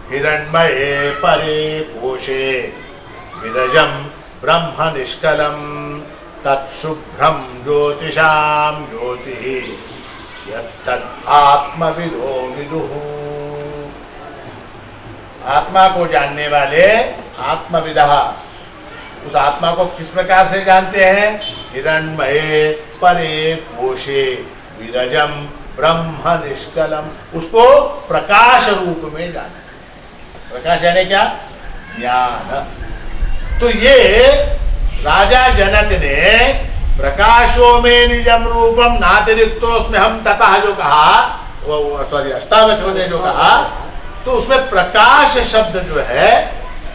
Speaker 3: हिरण्मये परे पोषे विरजम ब्रह्म निष्कलम तत्शुभ्रम ज्योतिषाम ज्योति यत्तत् आत्मविदो विदुः। आत्मा को जानने वाले आत्मविदः उस आत्मा को किस प्रकार से जानते हैं? हिरण्मये परे कोशे विरजम ब्रह्म निष्कलम, उसको प्रकाश रूप में जाना। प्रकाश यानी क्या? ज्ञान। तो ये राजा जनक ने प्रकाशो में निजम रूपम नातिरिक्तोस्मि हम ततः जो कहा, वो सॉरी अष्टावक्र ने जो कहा, तो उसमें प्रकाश शब्द जो है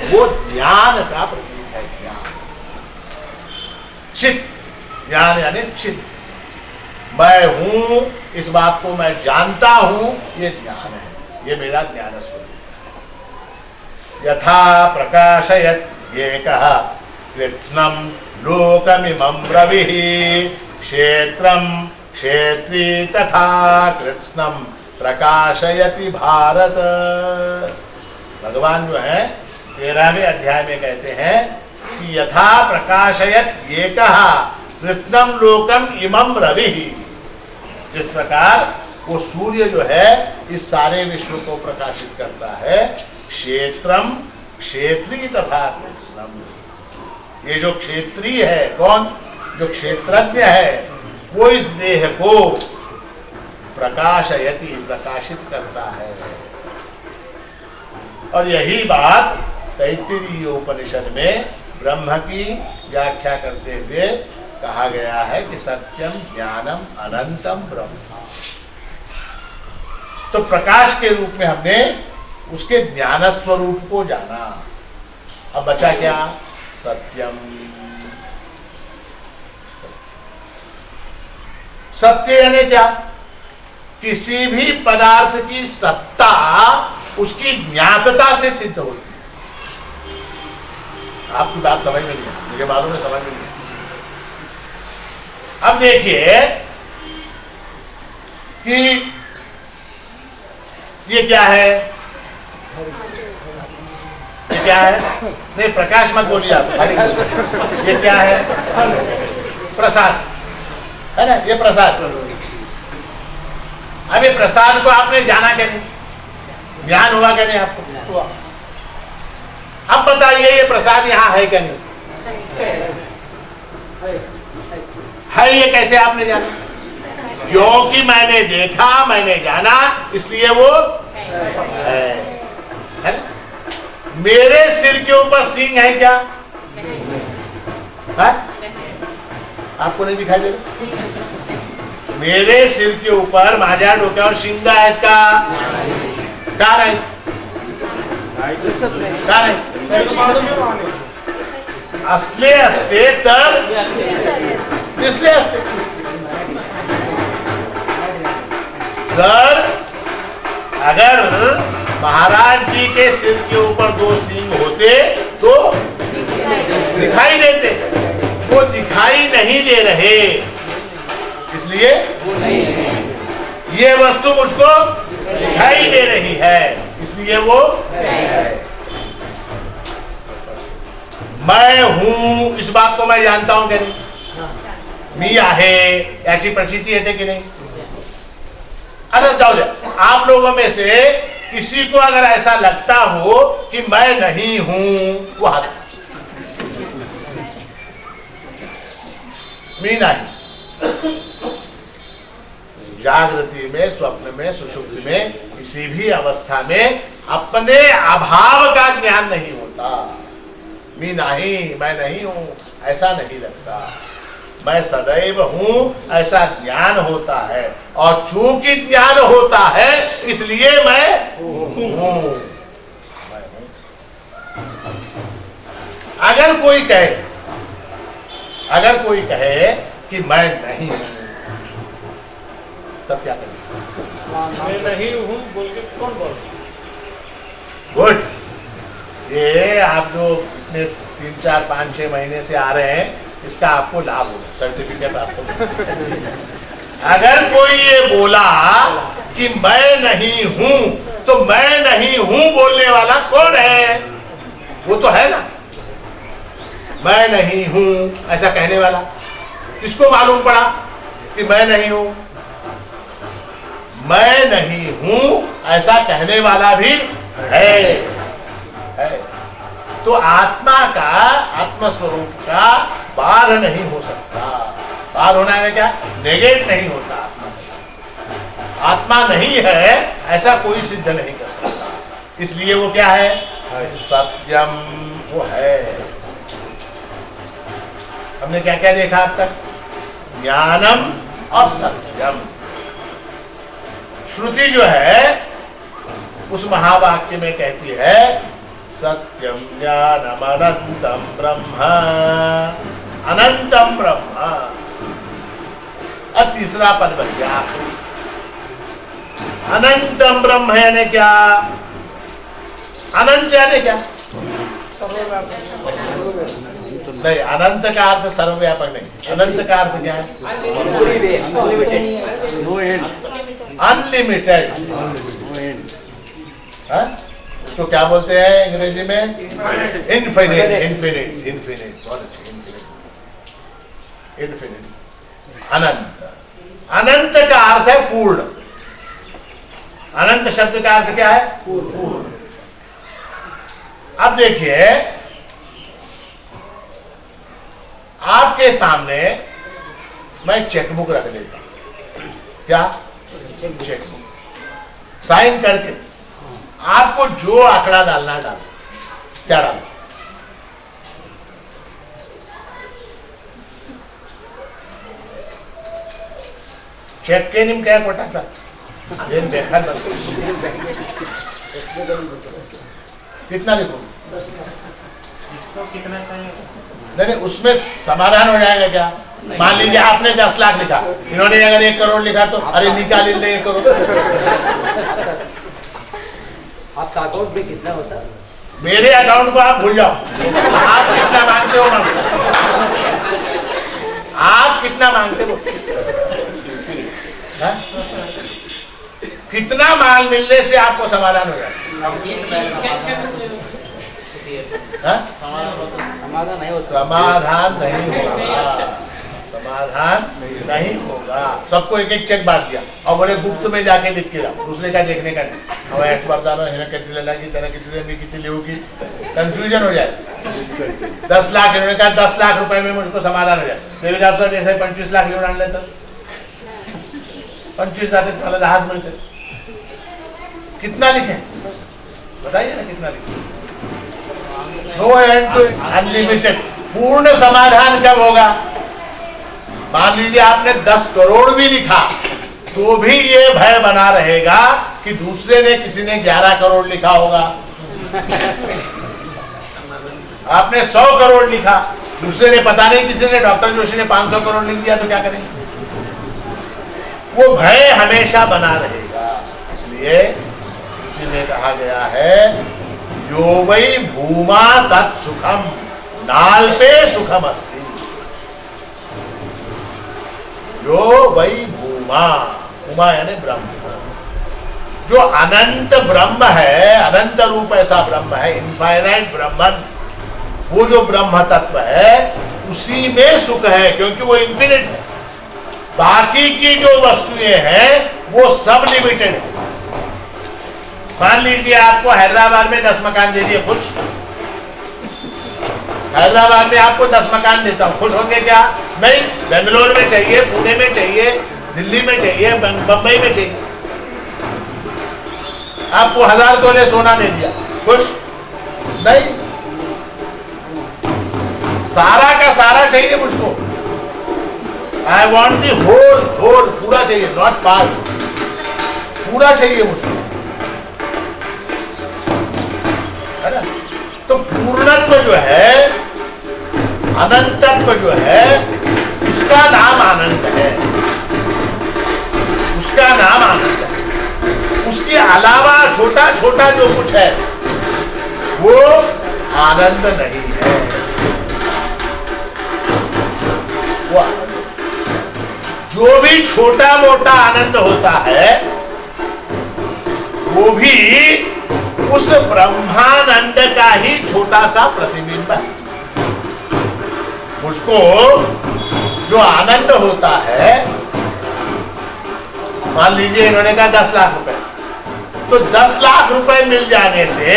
Speaker 3: वो ज्ञान का प्रतीक है। ज्ञान, चित, ज्ञान यानी चित। मैं हूं, इस बात को मैं जानता हूं, ये ज्ञान है, ये मेरा ज्ञान स्वरूप। यथा प्रकाशयत् ये कहा कृत्स्नम लोकमिमं रविः क्षेत्रम क्षेत्री तथा कृत्स्नम प्रकाशयति भारत। भगवान जो है 13वें अध्याय में कहते हैं कि यथा प्रकाशयत ये कहा कृष्णम लोकम इमं रवि, जिस प्रकार वो सूर्य जो है इस सारे विश्व को प्रकाशित करता है, क्षेत्रम क्षेत्री तथा कृष्णम, ये जो क्षेत्रीय है, कौन? जो क्षेत्रज्ञ है, वो इस देह को प्रकाशयति, प्रकाशित करता है। और यही बात तैत्तिरीय उपनिषद में ब्रह्म की व्याख्या करते हुए कहा गया है कि सत्यम ज्ञानम अनंतम ब्रह्म। तो प्रकाश के रूप में हमने उसके ज्ञान स्वरूप को जाना। अब बचा क्या? सत्यम। सत्य यानी क्या? किसी भी पदार्थ की सत्ता उसकी ज्ञातता से सिद्ध होती है। आपकी बात समझ में नहीं है, मुझे मालूम है समझ में नहीं। अब देखिए कि ये क्या है? ये क्या है? नहीं, प्रकाश मत बोलिए आप। ये क्या है? प्रसाद है ना, ये प्रसाद। अब ये प्रसाद को आपने जाना क्या नहीं? ज्ञान हुआ क्या नहीं आपको? हुआ। अब बताइए ये प्रसाद यहाँ है क्या नहीं? है। ये कैसे आपने जाना? क्योंकि मैंने देखा, मैंने जाना, इसलिए वो है ना? मेरे सिर के ऊपर सींग है क्या? है? आपको नहीं दिखाई दे रहा? मेरे सिर के ऊपर माझ्या डोक्यावर शिंग आहेत का? का नाही? का नाही? असले असते तर दिसले असते। अगर महाराज जी के सिर के ऊपर 2 सींग होते तो दिखाई देते, वो दिखाई नहीं दे रहे, इसलिए ये वस्तु मुझको दिखाई दे रही है, इसलिए वो है। मैं हूं, इस बात को मैं जानता हूं कि नहीं? मी आहे याची प्रचिती येते कि नहीं? अरे जाओ दे, आप लोगों में से किसी को अगर ऐसा लगता हो कि मैं नहीं हूं, वो हाथ, मी नहीं। जागृति में, स्वप्न में, सुषुप्ति में, किसी भी अवस्था में अपने अभाव का ज्ञान नहीं होता। मी नहीं, मैं नहीं हूं, ऐसा नहीं लगता। मैं सदैव हूं, ऐसा ज्ञान होता है। और चूंकि ज्ञान होता है, इसलिए मैं हूं। अगर कोई कहे कि मैं नहीं हूं, तब क्या करें?
Speaker 4: मैं नहीं हूँ बोल के कौन बोल?
Speaker 3: गुड। ये आप जो इतने 3, 4, 5, 6 महीने से आ रहे हैं, इसका आपको लाभ होगा, सर्टिफिकेट आपको। अगर कोई ये बोला कि मैं नहीं हूं, तो मैं नहीं हूं बोलने वाला कौन है? वो तो है ना, मैं नहीं हूं ऐसा कहने वाला। किसको मालूम पड़ा कि मैं नहीं हूं? मैं नहीं हूं ऐसा कहने वाला भी है। तो आत्मा का, आत्मस्वरूप का बाध नहीं हो सकता। बाध होना है क्या? नेगेट नहीं होता। आत्मा नहीं है ऐसा कोई सिद्ध नहीं कर सकता। इसलिए वो क्या है? सत्यम, वो है। हमने क्या क्या देखा अब तक? ज्ञानम और सत्यम। श्रुति जो है उस महावाक्य में कहती है सत्यम ज्ञानम अनंतम ब्रह्म, अनंतम ब्रह्म। अब तीसरा पद बन गया। अनंतम ब्रह्म यानी क्या? अनंत यानी क्या? नहीं, अनंत का अर्थ सर्वव्यापक नहीं। अनंत का अर्थ क्या है? अनलिमिटेड। उसको क्या बोलते हैं अंग्रेजी में? इनफिनिट। इनफिनिट, इनफिनिट, इनफिनिट, अनंत। अनंत का अर्थ है पूर्ण। अनंत शब्द का अर्थ क्या है? पूर्ण। अब देखिए, आपके सामने मैं चेकबुक रख देता हूं। क्या? चेकबुक। साइन करके आपको जो आंकड़ा डालना है डालो। क्या डालो? चेक के निम क्या कोटा था? देखा कितना लिखो?
Speaker 4: कितना चाहिए?
Speaker 3: नहीं, उसमें समाधान हो जाएगा क्या? मान लीजिए आपने 10 लाख लिखा, इन्होंने अगर 1 करोड़ लिखा तो अरे निकाल ले 1 करोड़।
Speaker 5: आपका अकाउंट में कितना होता है?
Speaker 3: मेरे अकाउंट को आप भूल जाओ। आप कितना मांगते हो मांगो। आप कितना मांगते हो? हाँ? कितना माल मिलने से आपको समाधान हो जाए?
Speaker 5: समाधान नहीं होता।
Speaker 3: समाधान नहीं होगा। समाधान नहीं होगा। सबको एक एक चेक बांट दिया और बोले गुप्त में जाके लिख के लाओ, दूसरे का देखने का नहीं। हमें 8 बार जानो है कितनी लगी तेरा कितनी लेगी, कंफ्यूजन हो जाए। 10 लाख इन्होंने कहा 10 लाख रुपए में मुझको समाधान हो जाए। देवी साहब सर जैसे 25 लाख लियो डाल लेता, 25 आते हाथ मिलते। कितना लिखे बताइए ना, कितना लिखे? No end to unlimited. पूर्ण समाधान कब होगा? मान लीजिए आपने 10 करोड़ भी लिखा तो भी ये भय बना रहेगा कि दूसरे ने, किसी ने 11 करोड़ लिखा होगा। आपने 100 करोड़ लिखा, दूसरे ने पता नहीं, किसी ने, डॉक्टर जोशी ने 500 करोड़ लिख दिया तो क्या करेंगे? वो भय हमेशा बना रहेगा। इसलिए में कहा गया है यो वै भूमा तत् सुखम नाल्पे सुखम अस्ति। यो वै भूमा, भूमा यानी ब्रह्म, जो अनंत ब्रह्म है, अनंत रूप ऐसा ब्रह्म है, इनफाइनाइट ब्रह्मन, वो जो ब्रह्म तत्व है उसी में सुख है, क्योंकि वो इन्फिनिट है। बाकी की जो वस्तुएं हैं वो सब लिमिटेड है। मान लीजिए आपको हैदराबाद में 10 मकान दे दिए, खुश? हैदराबाद में आपको 10 मकान देता हूं, खुश होंगे क्या? नहीं। बेंगलोर में चाहिए, पुणे में चाहिए, दिल्ली में चाहिए, बंबई में चाहिए। आपको 1000 तोले सोना दे दिया, खुश? नहीं। सारा का सारा चाहिए मुझको। I want the whole, whole पूरा चाहिए, नॉट पार्ट, पूरा चाहिए मुझको, है ना? तो पूर्णत्व जो है, अनंतत्व जो है, उसका नाम आनंद है, उसका नाम आनंद है। उसके अलावा छोटा छोटा जो कुछ है वो आनंद नहीं है। वो जो भी छोटा मोटा आनंद होता है वो भी उस ब्रह्मानंद का ही छोटा सा प्रतिबिंब है। मुझको जो आनंद होता है, मान लीजिए इन्होंने कहा 10 लाख रुपए, तो 10 लाख रुपए मिल जाने से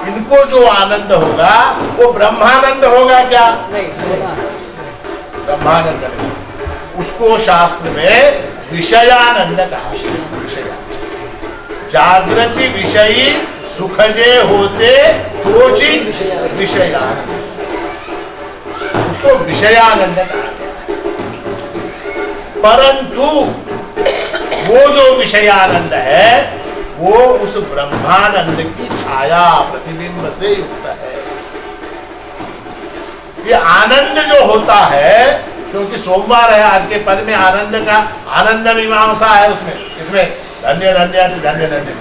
Speaker 3: इनको जो आनंद होगा वो ब्रह्मानंद होगा क्या?
Speaker 5: नहीं होगा।
Speaker 3: ब्रह्मानंद नहीं, उसको शास्त्र में विषयानंद कहा। विषय जागृति विषयी सुखजे होते क्वचित विषयानंद, उसको विषयानंद कहा गया। परंतु वो जो विषयानंद है वो उस ब्रह्मानंद की छाया प्रतिबिंब से युक्त है। ये आनंद जो होता है, क्योंकि सोमवार है आज के पद में आनंद का आनंद मीमांसा है, उसमें इसमें धन्य धन्य धन्य धन्य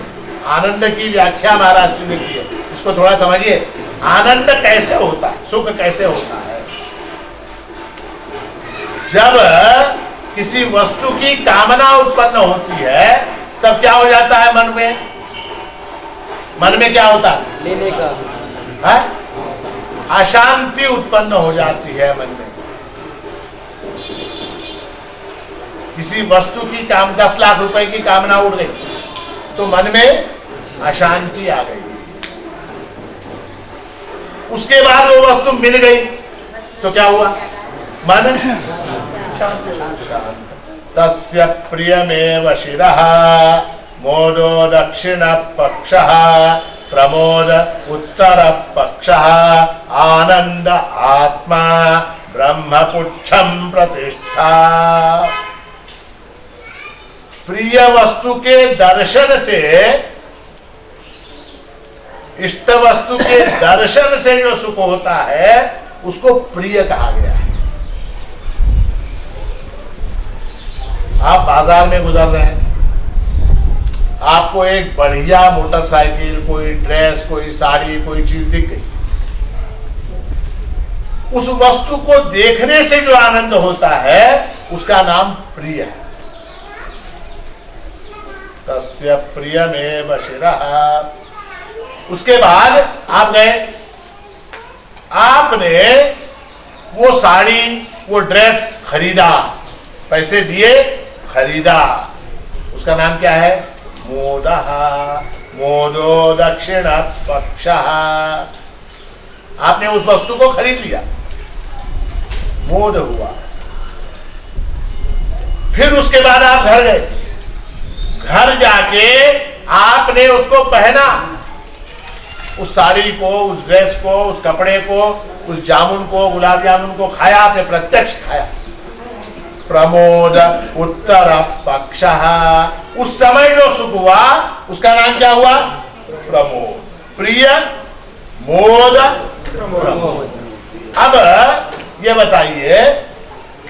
Speaker 3: आनंद की व्याख्या महाराज जी ने की है। इसको थोड़ा समझिए, आनंद कैसे होता है, सुख कैसे होता है। जब किसी वस्तु की कामना उत्पन्न होती है तब क्या हो जाता है मन में? मन में क्या होता है?
Speaker 5: लेने का
Speaker 3: है? अशांति उत्पन्न हो जाती है मन में। किसी वस्तु की 10 लाख रुपए की कामना उड़ गई तो मन में अशांति आ गई। उसके बाद वो वस्तु मिल गई तो क्या हुआ? मन शांत। तस्य प्रियमेव शिरः मोदो दक्षिण पक्षः प्रमोद उत्तर पक्षः आनंद आत्मा ब्रह्मपुच्छम प्रतिष्ठा। प्रिय वस्तु के दर्शन से, इष्ट वस्तु के दर्शन से जो सुख होता है उसको प्रिय कहा गया है। आप बाजार में गुजर रहे हैं, आपको एक बढ़िया मोटरसाइकिल, कोई ड्रेस, कोई साड़ी, कोई चीज दिख गई। उस वस्तु को देखने से जो आनंद होता है उसका नाम प्रिय है। तस्य प्रियमेव शिरः। उसके बाद आप गए, आपने वो साड़ी, वो ड्रेस खरीदा, पैसे दिए, खरीदा, उसका नाम क्या है? मोदः। मोदो दक्षिण पक्षः। आपने उस वस्तु को खरीद लिया, मोद हुआ। फिर उसके बाद आप घर गए, घर जाके आपने उसको पहना, उस साड़ी को, उस ड्रेस को, उस कपड़े को, उस जामुन को, गुलाब जामुन को खाया, आपने प्रत्यक्ष खाया। प्रमोद उत्तर पक्षः। उस समय जो सुख हुआ उसका नाम क्या हुआ? प्रमोद। प्रिय, मोद, प्रमोद। अब ये बताइए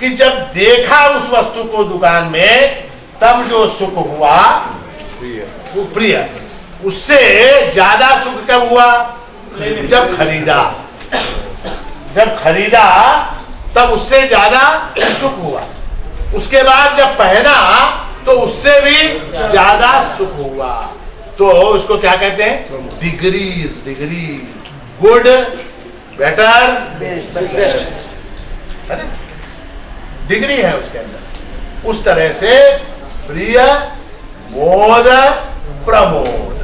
Speaker 3: कि जब देखा उस वस्तु को दुकान में तब जो सुख हुआ वो प्रिय। उससे ज्यादा सुख कब हुआ? जब खरीदा। जब खरीदा तब उससे ज्यादा सुख हुआ। उसके बाद जब पहना तो उससे भी ज्यादा सुख हुआ। तो उसको क्या कहते हैं? Degrees. Degrees, good, better, best, degree है उसके अंदर। उस तरह से प्रिय, मोद, प्रमोद।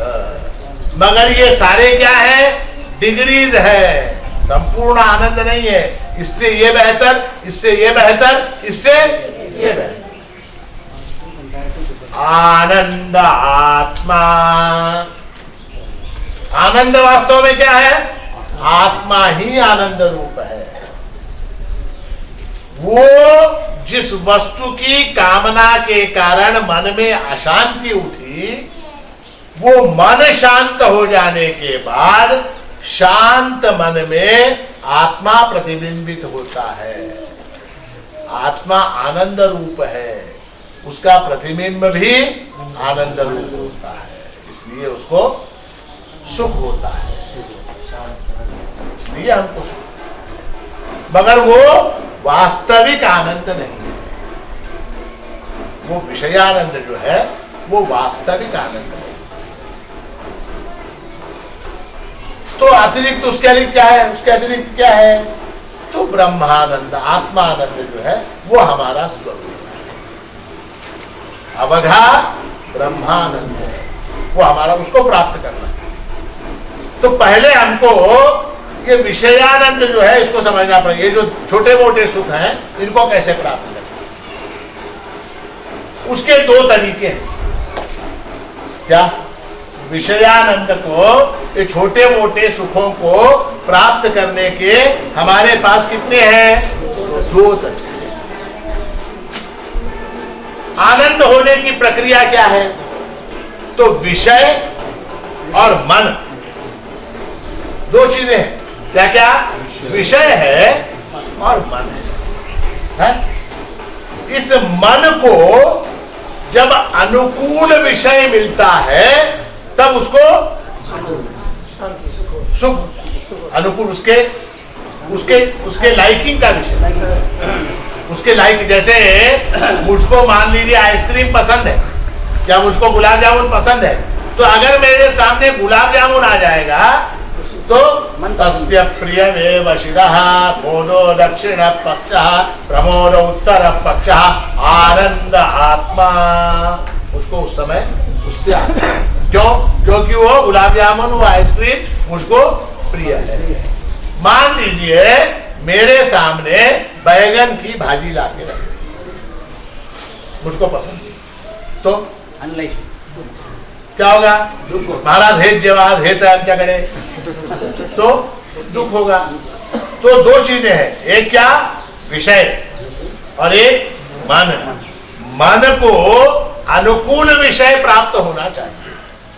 Speaker 3: मगर ये सारे क्या है? डिग्रीज है, संपूर्ण आनंद नहीं है। इससे ये बेहतर, इससे ये बेहतर, इससे ये बेहतर। आनंद आत्मा। आनंद वास्तव में क्या है? आत्मा ही आनंद रूप है। वो जिस वस्तु की कामना के कारण मन में अशांति उठी, वो मन शांत हो जाने के बाद शांत मन में आत्मा प्रतिबिंबित होता है। आत्मा आनंद रूप है, उसका प्रतिबिंब भी आनंद रूप होता है, इसलिए उसको सुख होता है। इसलिए हमको सुख, मगर वो वास्तविक आनंद नहीं है। वो विषयानंद जो है वो वास्तविक आनंद नहीं। तो अतिरिक्त उसके लिए क्या है? उसके अतिरिक्त क्या है? तो ब्रह्मानंद, आत्मानंद जो है वो हमारा स्वरूप है। अवघा ब्रह्मानंद है, वो हमारा, उसको प्राप्त करना है। तो पहले हमको ये विषयानंद जो है इसको समझना पड़ेगा। ये जो छोटे मोटे सुख हैं इनको कैसे प्राप्त करें, उसके दो तरीके हैं। क्या? विषयानंद को, ये छोटे मोटे सुखों को प्राप्त करने के हमारे पास कितने हैं? दो तरीके। आनंद होने की प्रक्रिया क्या है? तो विषय और मन, दो चीजें हैं। क्या क्या? विषय है और मन है। इस मन को जब अनुकूल विषय मिलता है तब उसको सुख, अनुकूल, उसके उसके उसके लाइकिंग का विषय, उसके लाइक। जैसे मुझको मान लीजिए आइसक्रीम पसंद है, या मुझको गुलाब जामुन पसंद है, तो अगर मेरे सामने गुलाब जामुन आ जाएगा तो तस्य प्रियमेव शिरः मोदो दक्षिण पक्षः प्रमोद उत्तर पक्षः आनंद आत्मा, उसको उस समय उससे आता है। क्यों? क्योंकि वो गुलाब जामुन, वो आइसक्रीम मुझको प्रिय है। मान लीजिए मेरे सामने बैगन की भाजी लाके रख, मुझको पसंद है, तो
Speaker 5: अनलाइक
Speaker 3: क्या होगा? महाराज हेत जवाब हेत साहब क्या करे, तो दुख होगा। तो दो चीजें हैं, एक क्या? विषय और एक मन। मन को अनुकूल विषय प्राप्त होना चाहिए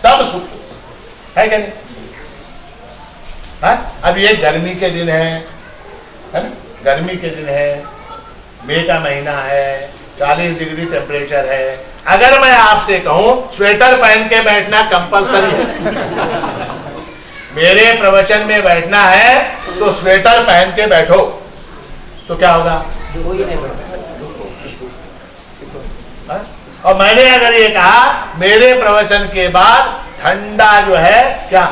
Speaker 3: तब सुख है क्या नहीं? अब ये गर्मी के दिन है ना? गर्मी के दिन है, मई का महीना है, 40 डिग्री टेम्परेचर है। अगर मैं आपसे कहूं स्वेटर पहन के बैठना कंपलसरी है, मेरे प्रवचन में बैठना है तो स्वेटर पहन के बैठो, तो क्या होगा?
Speaker 5: हो ही नहीं पड़ता।
Speaker 3: और मैंने अगर ये कहा मेरे प्रवचन के बाद ठंडा जो है क्या,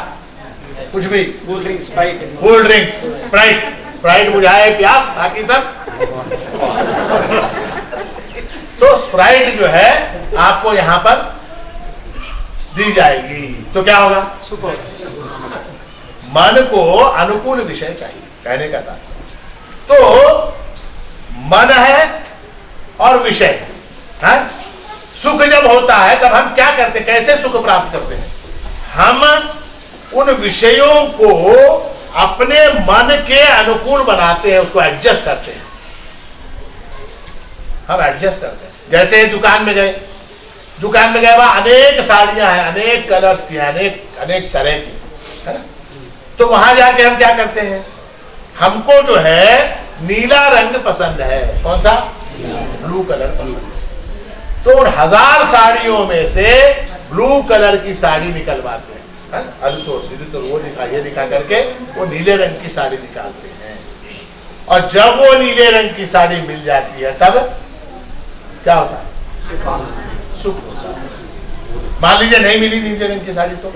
Speaker 3: कुछ भी,
Speaker 4: cool drink, Sprite,
Speaker 3: cold drinks, Sprite बुझाए प्यास, बाकी सब तो स्प्राइट जो है आपको यहां पर दी जाएगी, तो क्या होगा?
Speaker 4: सुपर।
Speaker 3: मन को अनुकूल विषय चाहिए, कहने का था। तो मन है और विषय है। सुख जब होता है तब हम क्या करते, कैसे सुख प्राप्त करते हैं? हम उन विषयों को अपने मन के अनुकूल बनाते हैं, उसको एडजस्ट करते हैं। हम एडजस्ट करते हैं। जैसे दुकान में गए, वहां अनेक साड़ियां हैं, अनेक कलर्स की हैं, अनेक तरह की, है ना? तो वहां जाके हम क्या करते हैं? हमको जो है नीला रंग पसंद है। कौन सा? ब्लू कलर पसंद है। तो उन 1000 साड़ियों में से ब्लू कलर की साड़ी निकलवाते हैं, तो वो दिखा करके वो नीले रंग की साड़ी निकालते हैं। और जब वो नीले रंग की साड़ी मिल जाती है तब क्या होता है? सुख होता है। मान लीजिए नहीं मिली नीले रंग की साड़ी, तो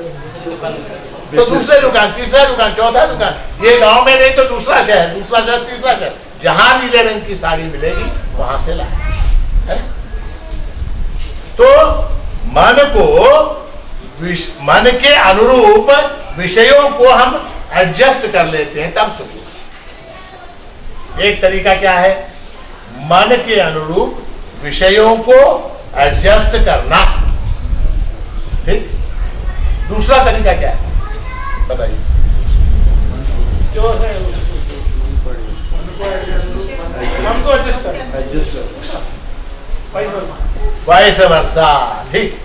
Speaker 3: दूसरे दुकान, तीसरा दुकान, चौथा दुकान, ये गांव में नहीं तो दूसरा शहर, तीसरा शहर, जहां नीले रंग की साड़ी मिलेगी वहां से लाए। तो मन के अनुरूप विषयों को हम एडजस्ट कर लेते हैं तब सुख। एक तरीका क्या है? मन के अनुरूप विषयों को एडजस्ट करना, ठीक। दूसरा तरीका क्या है बताइए?
Speaker 4: जो है हमको एडजस्ट
Speaker 3: वाइस वर्सा, ठीक।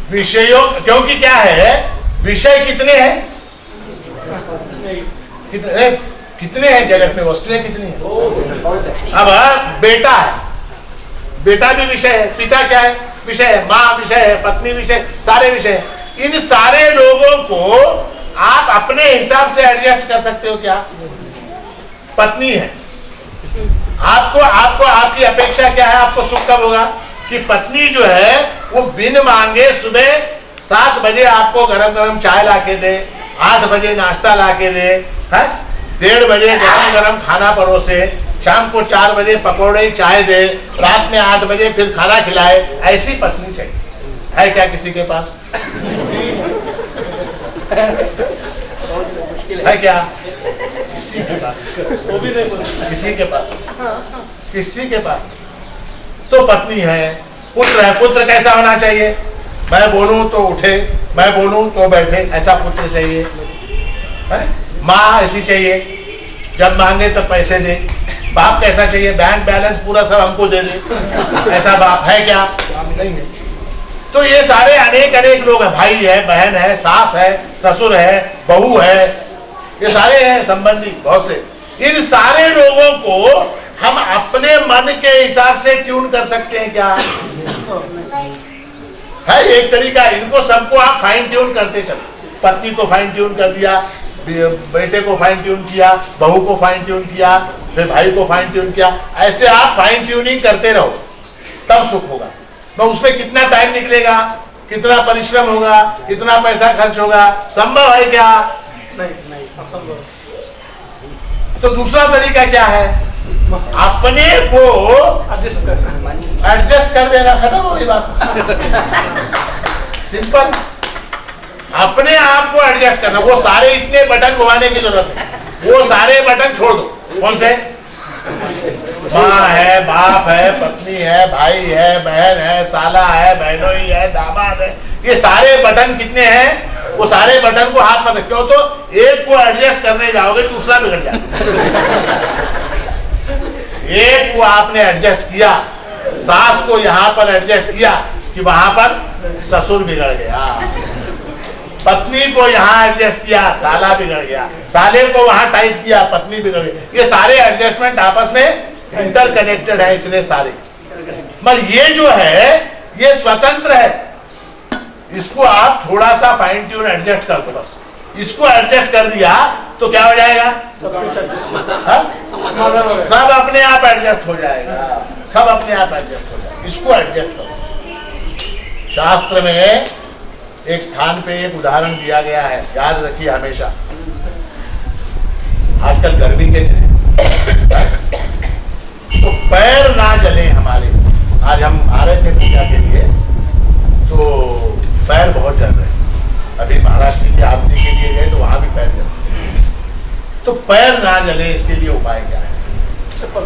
Speaker 3: विषयों, क्योंकि क्या है, विषय कितने हैं? कितने हैं जगत में? वस्तुएं कितनी हैं? अब बेटा है, बेटा भी विषय है, पिता क्या है? विषय है, माँ विषय है, पत्नी विषय, सारे विषय है। इन सारे लोगों को आप अपने हिसाब से एडजस्ट कर सकते हो क्या? पत्नी है, आपको आपकी अपेक्षा क्या है? आपको सुख कब होगा कि पत्नी जो है वो बिन मांगे सुबह 7 बजे आपको गरम गरम चाय लाके दे, 8 बजे नाश्ता लाके दे, 1:30 बजे गरम गरम खाना परोसे, शाम को 4 बजे पकौड़े चाय दे, रात में 8 बजे फिर खाना खिलाए। ऐसी पत्नी चाहिए। है क्या किसी के पास?
Speaker 5: मुश्किल
Speaker 3: है क्या? किसी के पास,
Speaker 4: वो भी नहीं बोलते।
Speaker 3: किसी के पास, किसी के पास। तो पत्नी है, पुत्र है। पुत्र कैसा होना चाहिए? मैं बोलूं तो उठे, मैं बोलूं तो बैठे, ऐसा पुत्र चाहिए। है? माँ ऐसी चाहिए, जब मांगे तब पैसे दे। बाप कैसा चाहिए? बैंक बैलेंस पूरा सब हमको दे दे। ऐसा बाप है क्या? नहीं है। तो ये सारे अनेक अनेक लोग हैं। भाई है, बहन है, सास है, ससुर है, बहू है, ये सारे हैं संबंधी बहुत से। इन सारे लोगों को हम अपने मन के हिसाब से ट्यून कर सकते हैं क्या? है एक तरीका। इनको सबको आप फाइन ट्यून करते चलो। पत्नी को फाइन ट्यून कर दिया, बेटे को फाइन ट्यून किया, बहू को फाइन ट्यून किया, फिर भाई को फाइन ट्यून किया। ऐसे आप फाइन ट्यूनिंग करते रहो, तब सुख होगा। तो उसमें कितना टाइम निकलेगा, कितना परिश्रम होगा, कितना पैसा खर्च होगा, संभव है क्या?
Speaker 4: नहीं, असंभव।
Speaker 3: तो दूसरा तरीका क्या है? अपने को
Speaker 4: एडजस्ट करना।
Speaker 3: एडजस्ट कर देना, खत्म हो गई बात। सिंपल। अपने आप को एडजस्ट करना। वो सारे इतने बटन घुमाने की जरूरत है, वो सारे बटन छोड़ दो। कौन से? माँ है, बाप है, पत्नी है, भाई है, बहन है, साला है, बहनोई है, दामाद है, ये सारे बटन कितने हैं? वो सारे बटन को हाथ में क्यों? तो एक को एडजस्ट करने जाओगे दूसरा बिगड़ जाएगा। एक को आपने एडजस्ट किया, सास को यहाँ पर एडजस्ट किया कि वहां पर ससुर बिगड़ गया, पत्नी को यहाँ एडजस्ट किया, साला बिगड़ गया, साले को वहां टाइट किया, पत्नी बिगड़ गई। ये सारे एडजस्टमेंट आपस में इंटरकनेक्टेड है, इतने सारे। मगर ये जो है ये स्वतंत्र है। इसको आप थोड़ा सा फाइन ट्यून एडजस्ट कर दो बस। इसको एडजस्ट कर दिया तो क्या हो जाएगा? सब अपने आप एडजस्ट हो जाएगा, सब अपने आप एडजस्ट हो जाएगा। इसको एडजस्ट करो। शास्त्र में एक स्थान पे एक उदाहरण दिया गया है, याद रखिए हमेशा। आजकल गर्मी के दिन तो पैर ना जले हमारे। आज हम आ रहे थे पूजा के लिए तो पैर बहुत जल रहे। अभी महाराष्ट्र की आरती के लिए गए तो वहां भी पैर जल रहे। तो पैर ना जले इसके लिए उपाय क्या है?
Speaker 4: चप्पल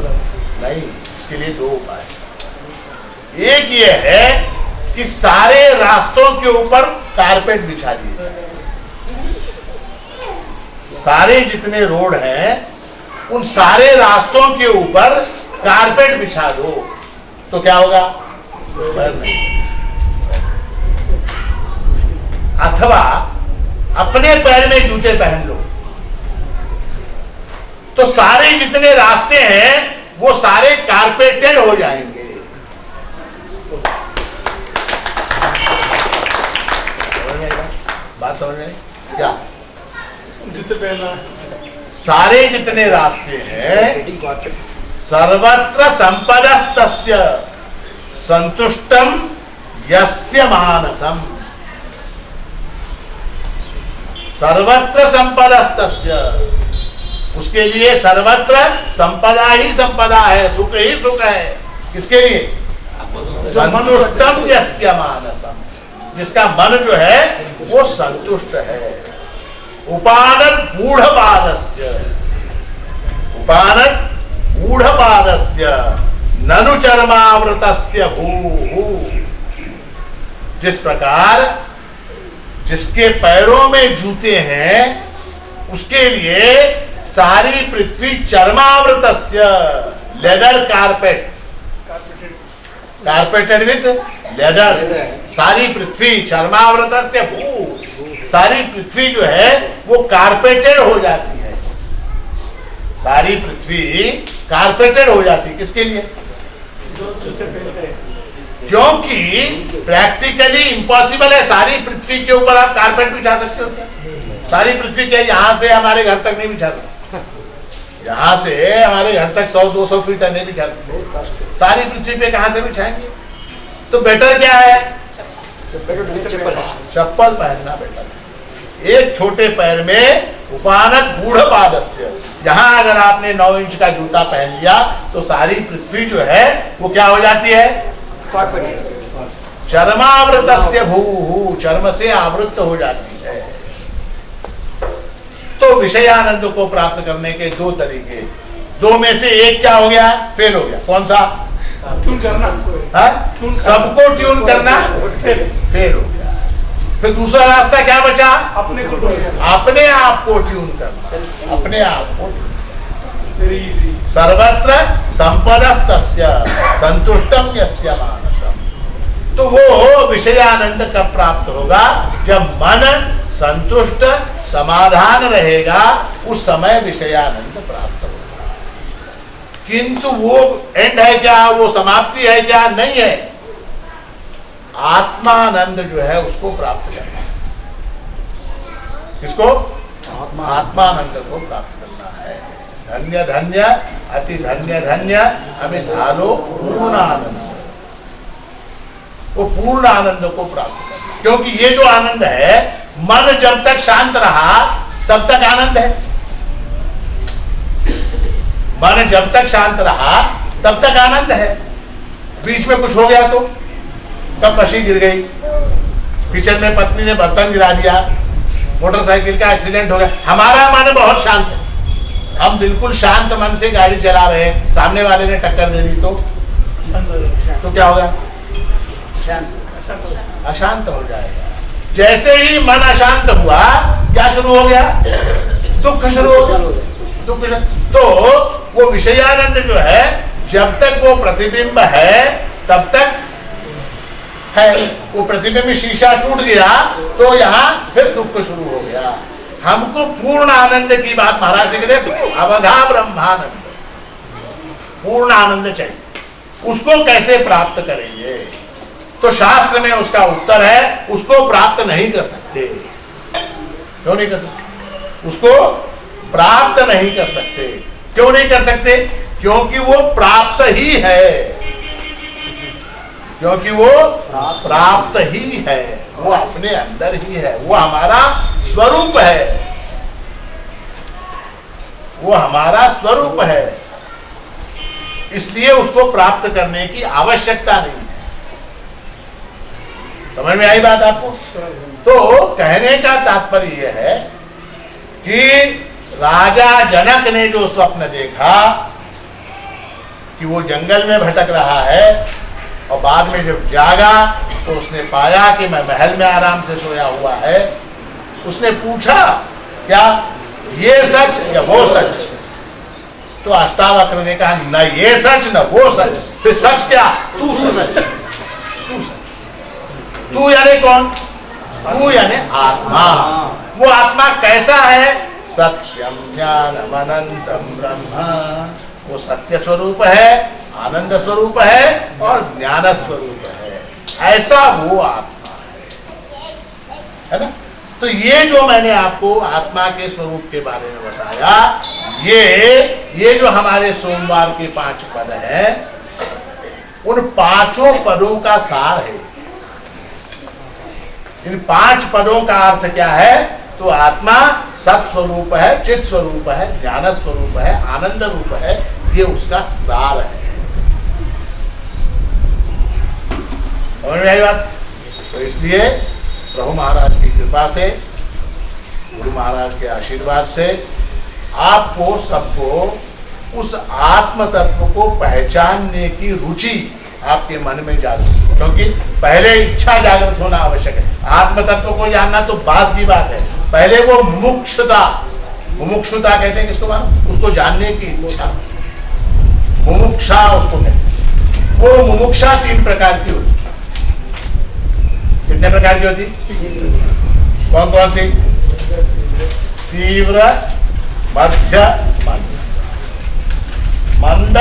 Speaker 3: नहीं, इसके लिए दो उपाय। एक ये है कि सारे रास्तों के ऊपर कारपेट बिछा दिए। सारे जितने रोड हैं उन सारे रास्तों के ऊपर कारपेट बिछा दो तो क्या होगा? पैर नहीं। अथवा अपने पैर में जूते पहन लो तो सारे जितने रास्ते हैं वो सारे कारपेटेड हो जाएंगे। बात समझ में क्या?
Speaker 4: जूते पहना।
Speaker 3: सारे जितने रास्ते हैं सर्वत्र संपदस्तस्य संतुष्टम यस्य मानसम। सर्वत्र संपदस्तस्य, उसके लिए सर्वत्र संपदा ही संपदा है, सुख ही सुख है। किसके लिए? संतुष्टम यस्य मानसम, जिसका मन जो है वो संतुष्ट है। उपानत गूढ़पादस्य, उपानत गूढ़पादस्य ननु चर्मावृतस्य भूः। जिस प्रकार जिसके पैरों में जूते हैं उसके लिए सारी पृथ्वी चर्मावृतस्य, leather carpet, carpeted with leather, सारी पृथ्वी चर्मावृतस्य भूः, सारी पृथ्वी जो है वो कारपेटेड हो जाती है। सारी पृथ्वी कारपेटेड हो जाती है। किसके लिए?
Speaker 4: जूते पहनते हैं।
Speaker 3: क्योंकि प्रैक्टिकली इम्पॉसिबल है सारी पृथ्वी के ऊपर आप कारपेट बिछा सकते हो क्या? सारी पृथ्वी क्या यहां से हमारे घर तक नहीं बिछा सकते? यहां से हमारे घर तक 100-200 फीट नहीं बिछा सकते। सारी पृथ्वी पे कहां से बिछाएंगे? तो बेटर क्या है? चप्पल पहनना बेटर है। एक छोटे पैर में उपानत गूढ़पादस्य, यहां अगर आपने 9 इंच का जूता पहन लिया तो सारी पृथ्वी जो है वो क्या हो जाती है? चर्मावृतस्य भूः, चर्म से आवृत हो जाती है। तो विषयानंद को प्राप्त करने के दो तरीके, दो में से एक क्या हो गया, फेल हो गया। कौन सा?
Speaker 4: ट्यून करना।
Speaker 3: हाँ? सबको ट्यून करना फेल हो गया। फिर दूसरा रास्ता क्या बचा?
Speaker 4: अपने को ट्यून करना।
Speaker 3: अपने आप को ट्यून करना, अपने आप को।
Speaker 4: Very easy.
Speaker 3: सर्वत्र संपदस्तस्य संतुष्टम यस्य मानसम। तो वो विषयानंद कब प्राप्त होगा? जब मन संतुष्ट समाधान रहेगा, उस समय विषयानंद प्राप्त होगा। किंतु वो एंड है क्या, वो समाप्ति है क्या? नहीं है। आत्मानंद जो है उसको प्राप्त करना है। किसको? आत्मानंद को प्राप्त करना है। धन्य धन्य अति धन्य धन्य हमें झालो पूर्ण आनंद, वो पूर्ण आनंद को प्राप्त करना। क्योंकि ये जो आनंद है, मन जब तक शांत रहा तब तक आनंद है। मन जब तक शांत रहा तब तक आनंद है। बीच में कुछ हो गया तो कब मशीन गिर गई, किचन में पत्नी ने बर्तन गिरा दिया, मोटरसाइकिल का एक्सीडेंट हो गया, हमारा मन बहुत शांत है, हम बिल्कुल शांत मन से गाड़ी चला रहे हैं, सामने वाले ने टक्कर दे दी तो क्या होगा? अशांत हो जाएगा। जैसे ही मन अशांत हुआ, क्या शुरू हो गया? दुख शुरू हो गया। दुख। तो वो विषयानंद जो है, जब तक वो प्रतिबिंब है तब तक है। वो प्रतिबिंब में शीशा टूट गया तो यहाँ फिर दुख शुरू हो गया। हमको पूर्ण आनंद की बात महाराज जी कहते, अवधा ब्रह्मानंद, पूर्ण आनंद चाहिए। उसको कैसे प्राप्त करेंगे? तो शास्त्र में उसका उत्तर है, उसको प्राप्त नहीं कर सकते। क्यों नहीं कर सकते? उसको प्राप्त नहीं कर सकते। क्यों नहीं कर सकते? क्योंकि वो प्राप्त ही है। क्योंकि वो प्राप्त ही है, वो अपने अंदर ही है, वो हमारा स्वरूप है, वो हमारा स्वरूप है। इसलिए उसको प्राप्त करने की आवश्यकता नहीं है। समझ में आई बात आपको? तो कहने का तात्पर्य यह है कि राजा जनक ने जो स्वप्न देखा कि वो जंगल में भटक रहा है, और बाद में जब जागा तो उसने पाया कि मैं महल में आराम से सोया हुआ है। उसने पूछा, क्या ये सच या वो सच? तो अष्टावक्र ने कहा, न ये सच न वो सच, फिर सच क्या? तू सच। तू सच। तू यानी कौन? तू यानी आत्मा। वो आत्मा कैसा है? सत्यम ज्ञानम अनंतम ब्रह्म। वो सत्य स्वरूप है, आनंद स्वरूप है और ज्ञान स्वरूप है। ऐसा वो आत्मा है ना? तो ये जो मैंने आपको आत्मा के स्वरूप के बारे में बताया, ये जो हमारे सोमवार के 5 पद हैं, उन 5 पदों का सार है। इन 5 पदों का अर्थ क्या है? तो आत्मा सत स्वरूप है, चित स्वरूप है, ज्ञान स्वरूप है, आनंद रूप है। ये उसका सार है। समझ में आई बात? तो इसलिए प्रभु महाराज की कृपा से, गुरु महाराज के आशीर्वाद से आपको सबको उस आत्म तत्व को पहचानने की रुचि आपके मन में जागृत, क्योंकि पहले इच्छा जागृत होना आवश्यक है। आत्म तत्व को जानना तो बाद की बात है, पहले वो मुमुक्षुता, मुमुक्षुता कहते हैं किसको मानो? उसको जानने की इच्छा, मुमुक्षा उसको कहते हैं। वो मुमुक्षा 3 प्रकार की होती। कितने प्रकार की होती? कौन कौन सी? तीव्र, मध्य, मंद,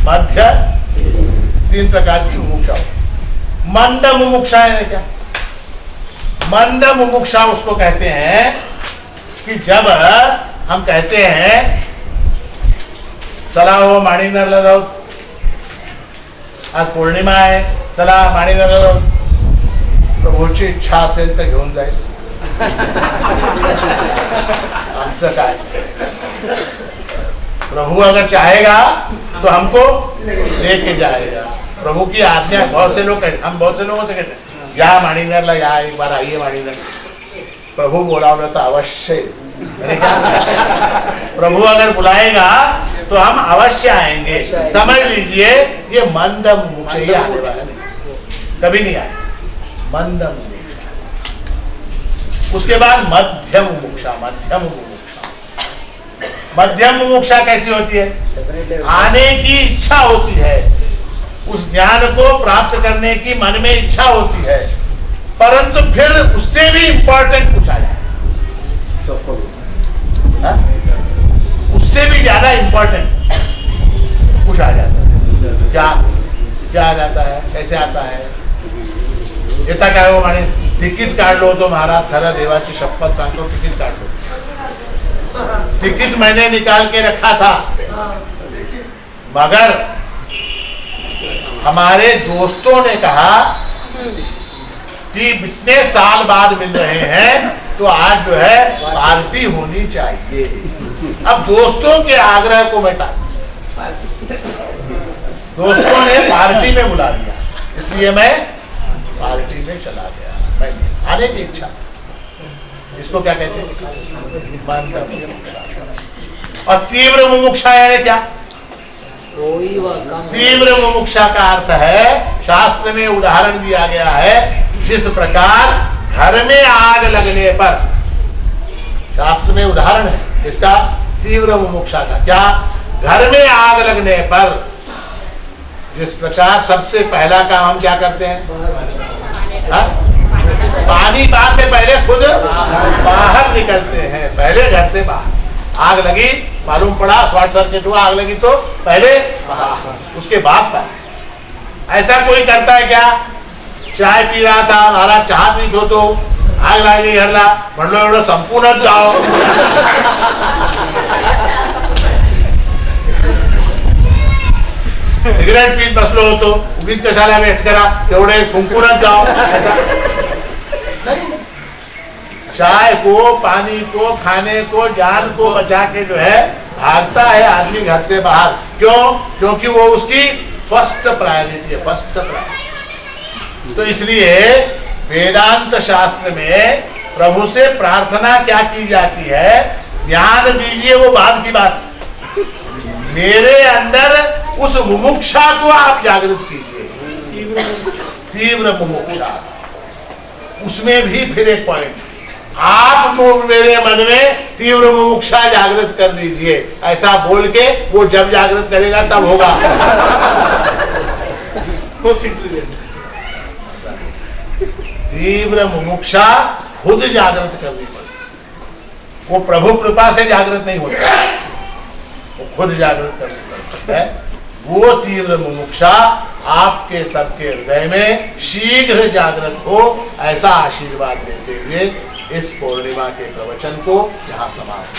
Speaker 3: मध्य, 3 प्रकार की मुमुक्षा। मंद मुमुक्षा है क्या? मंद मुमुक्षा उसको कहते हैं कि जब हम कहते हैं चला हो माणी नर लगाओ, आज पौर्णिमा आहे, चला माणी नर लगाओ, प्रभूची इच्छा असेल तर घेऊन जाईल, आमचं काय? प्रभु अगर चाहेगा तो हमको लेके जाएगा। प्रभु की आज्ञा, बहुत से लोग, हम बहुत से लोगों से कहते हैं या माणीनरला या, एक बार आइए माणीनर, प्रभु बोलावलं तर अवश्य मैंने क्या प्रभु अगर बुलाएगा तो हम अवश्य आएंगे। समझ लीजिए ये मंद मुमुक्षा ही आने वाला नहीं, कभी नहीं आए मंद मुमुक्षा। उसके बाद मध्यम मुमुक्षा। मध्यम मुमुक्षा कैसी होती है? आने की इच्छा होती है, उस ज्ञान को प्राप्त करने की मन में इच्छा होती है, परंतु फिर उससे भी इंपॉर्टेंट कुछ आ जाए, उससे भी ज्यादा इंपॉर्टेंट कुछ आ जाता है। क्या क्या आ जाता है? कैसे आता है? येता काय हो माने तिकीट काढलो तो महाराज खरा देवाची शपथ सांगतो, तिकीट काढलो, टिकट मैंने निकाल के रखा था, मगर हमारे दोस्तों ने कहा कि इतने साल बाद मिल रहे हैं तो आज जो है पार्टी होनी चाहिए। अब दोस्तों के आग्रह को मैं टाल, दोस्तों ने पार्टी में बुला लिया, इसलिए मैं पार्टी में चला गया। मैं आने की इच्छा, इसको क्या कहते हैं? मंद मुमुक्षा। और तीव्र मुमुक्षा यानी क्या? तीव्र मुमुक्षा का अर्थ है, शास्त्र में उदाहरण दिया गया है, जिस प्रकार घर में आग लगने पर, शास्त्र में उदाहरण है इसका तीव्र मुमुक्षा का। क्या? घर में आग लगने पर जिस प्रकार सबसे पहला काम हम क्या करते हैं? हा? पानी बाद में पहले खुद बाहर निकलते हैं, पहले घर से बाहर। आग लगी, मालूम पड़ा शॉर्ट सर्किट हुआ, आग लगी तो पहले बाहर, उसके बाद बाहर। ऐसा कोई करता है क्या? चाय पी रहा था महाराज, चहा पीत हो तो आग लागली घरला, म्हणलो एवढं संपूर्णच जाओ, सिगरेट पीत बसलो होतो, उगीच कशाला वेट करा, तेवढे फुंकूनच जाओ, ऐसा नहीं। चाय को, पानी को, खाने को, जान को बचा के जो है भागता है आदमी घर से बाहर। क्यों? क्योंकि वो उसकी फर्स्ट प्रायोरिटी है, फर्स्ट प्रायोरिटी। तो इसलिए वेदांत शास्त्र में प्रभु से प्रार्थना क्या की जाती है? ज्ञान दीजिए, वो बाद की बात, मेरे अंदर उस मुमुक्षा को आप जागृत कीजिए। तीव्र मुमुक्षा, उसमें भी फिर एक पॉइंट, आप मेरे मन में तीव्र मुमुक्षा जागृत कर दीजिए। ऐसा बोल के वो जब जागृत करेगा तब होगा। तीव्र मुमुक्षा खुद जागृत करनी पड़ती, वो प्रभु कृपा से जागृत नहीं होता, वो खुद जागृत करनी पड़ती है। वो तीव्र मुमुक्षा आपके सबके हृदय में शीघ्र जागृत हो, ऐसा आशीर्वाद देते हुए इस पूर्णिमा के प्रवचन को यहाँ समाप्त।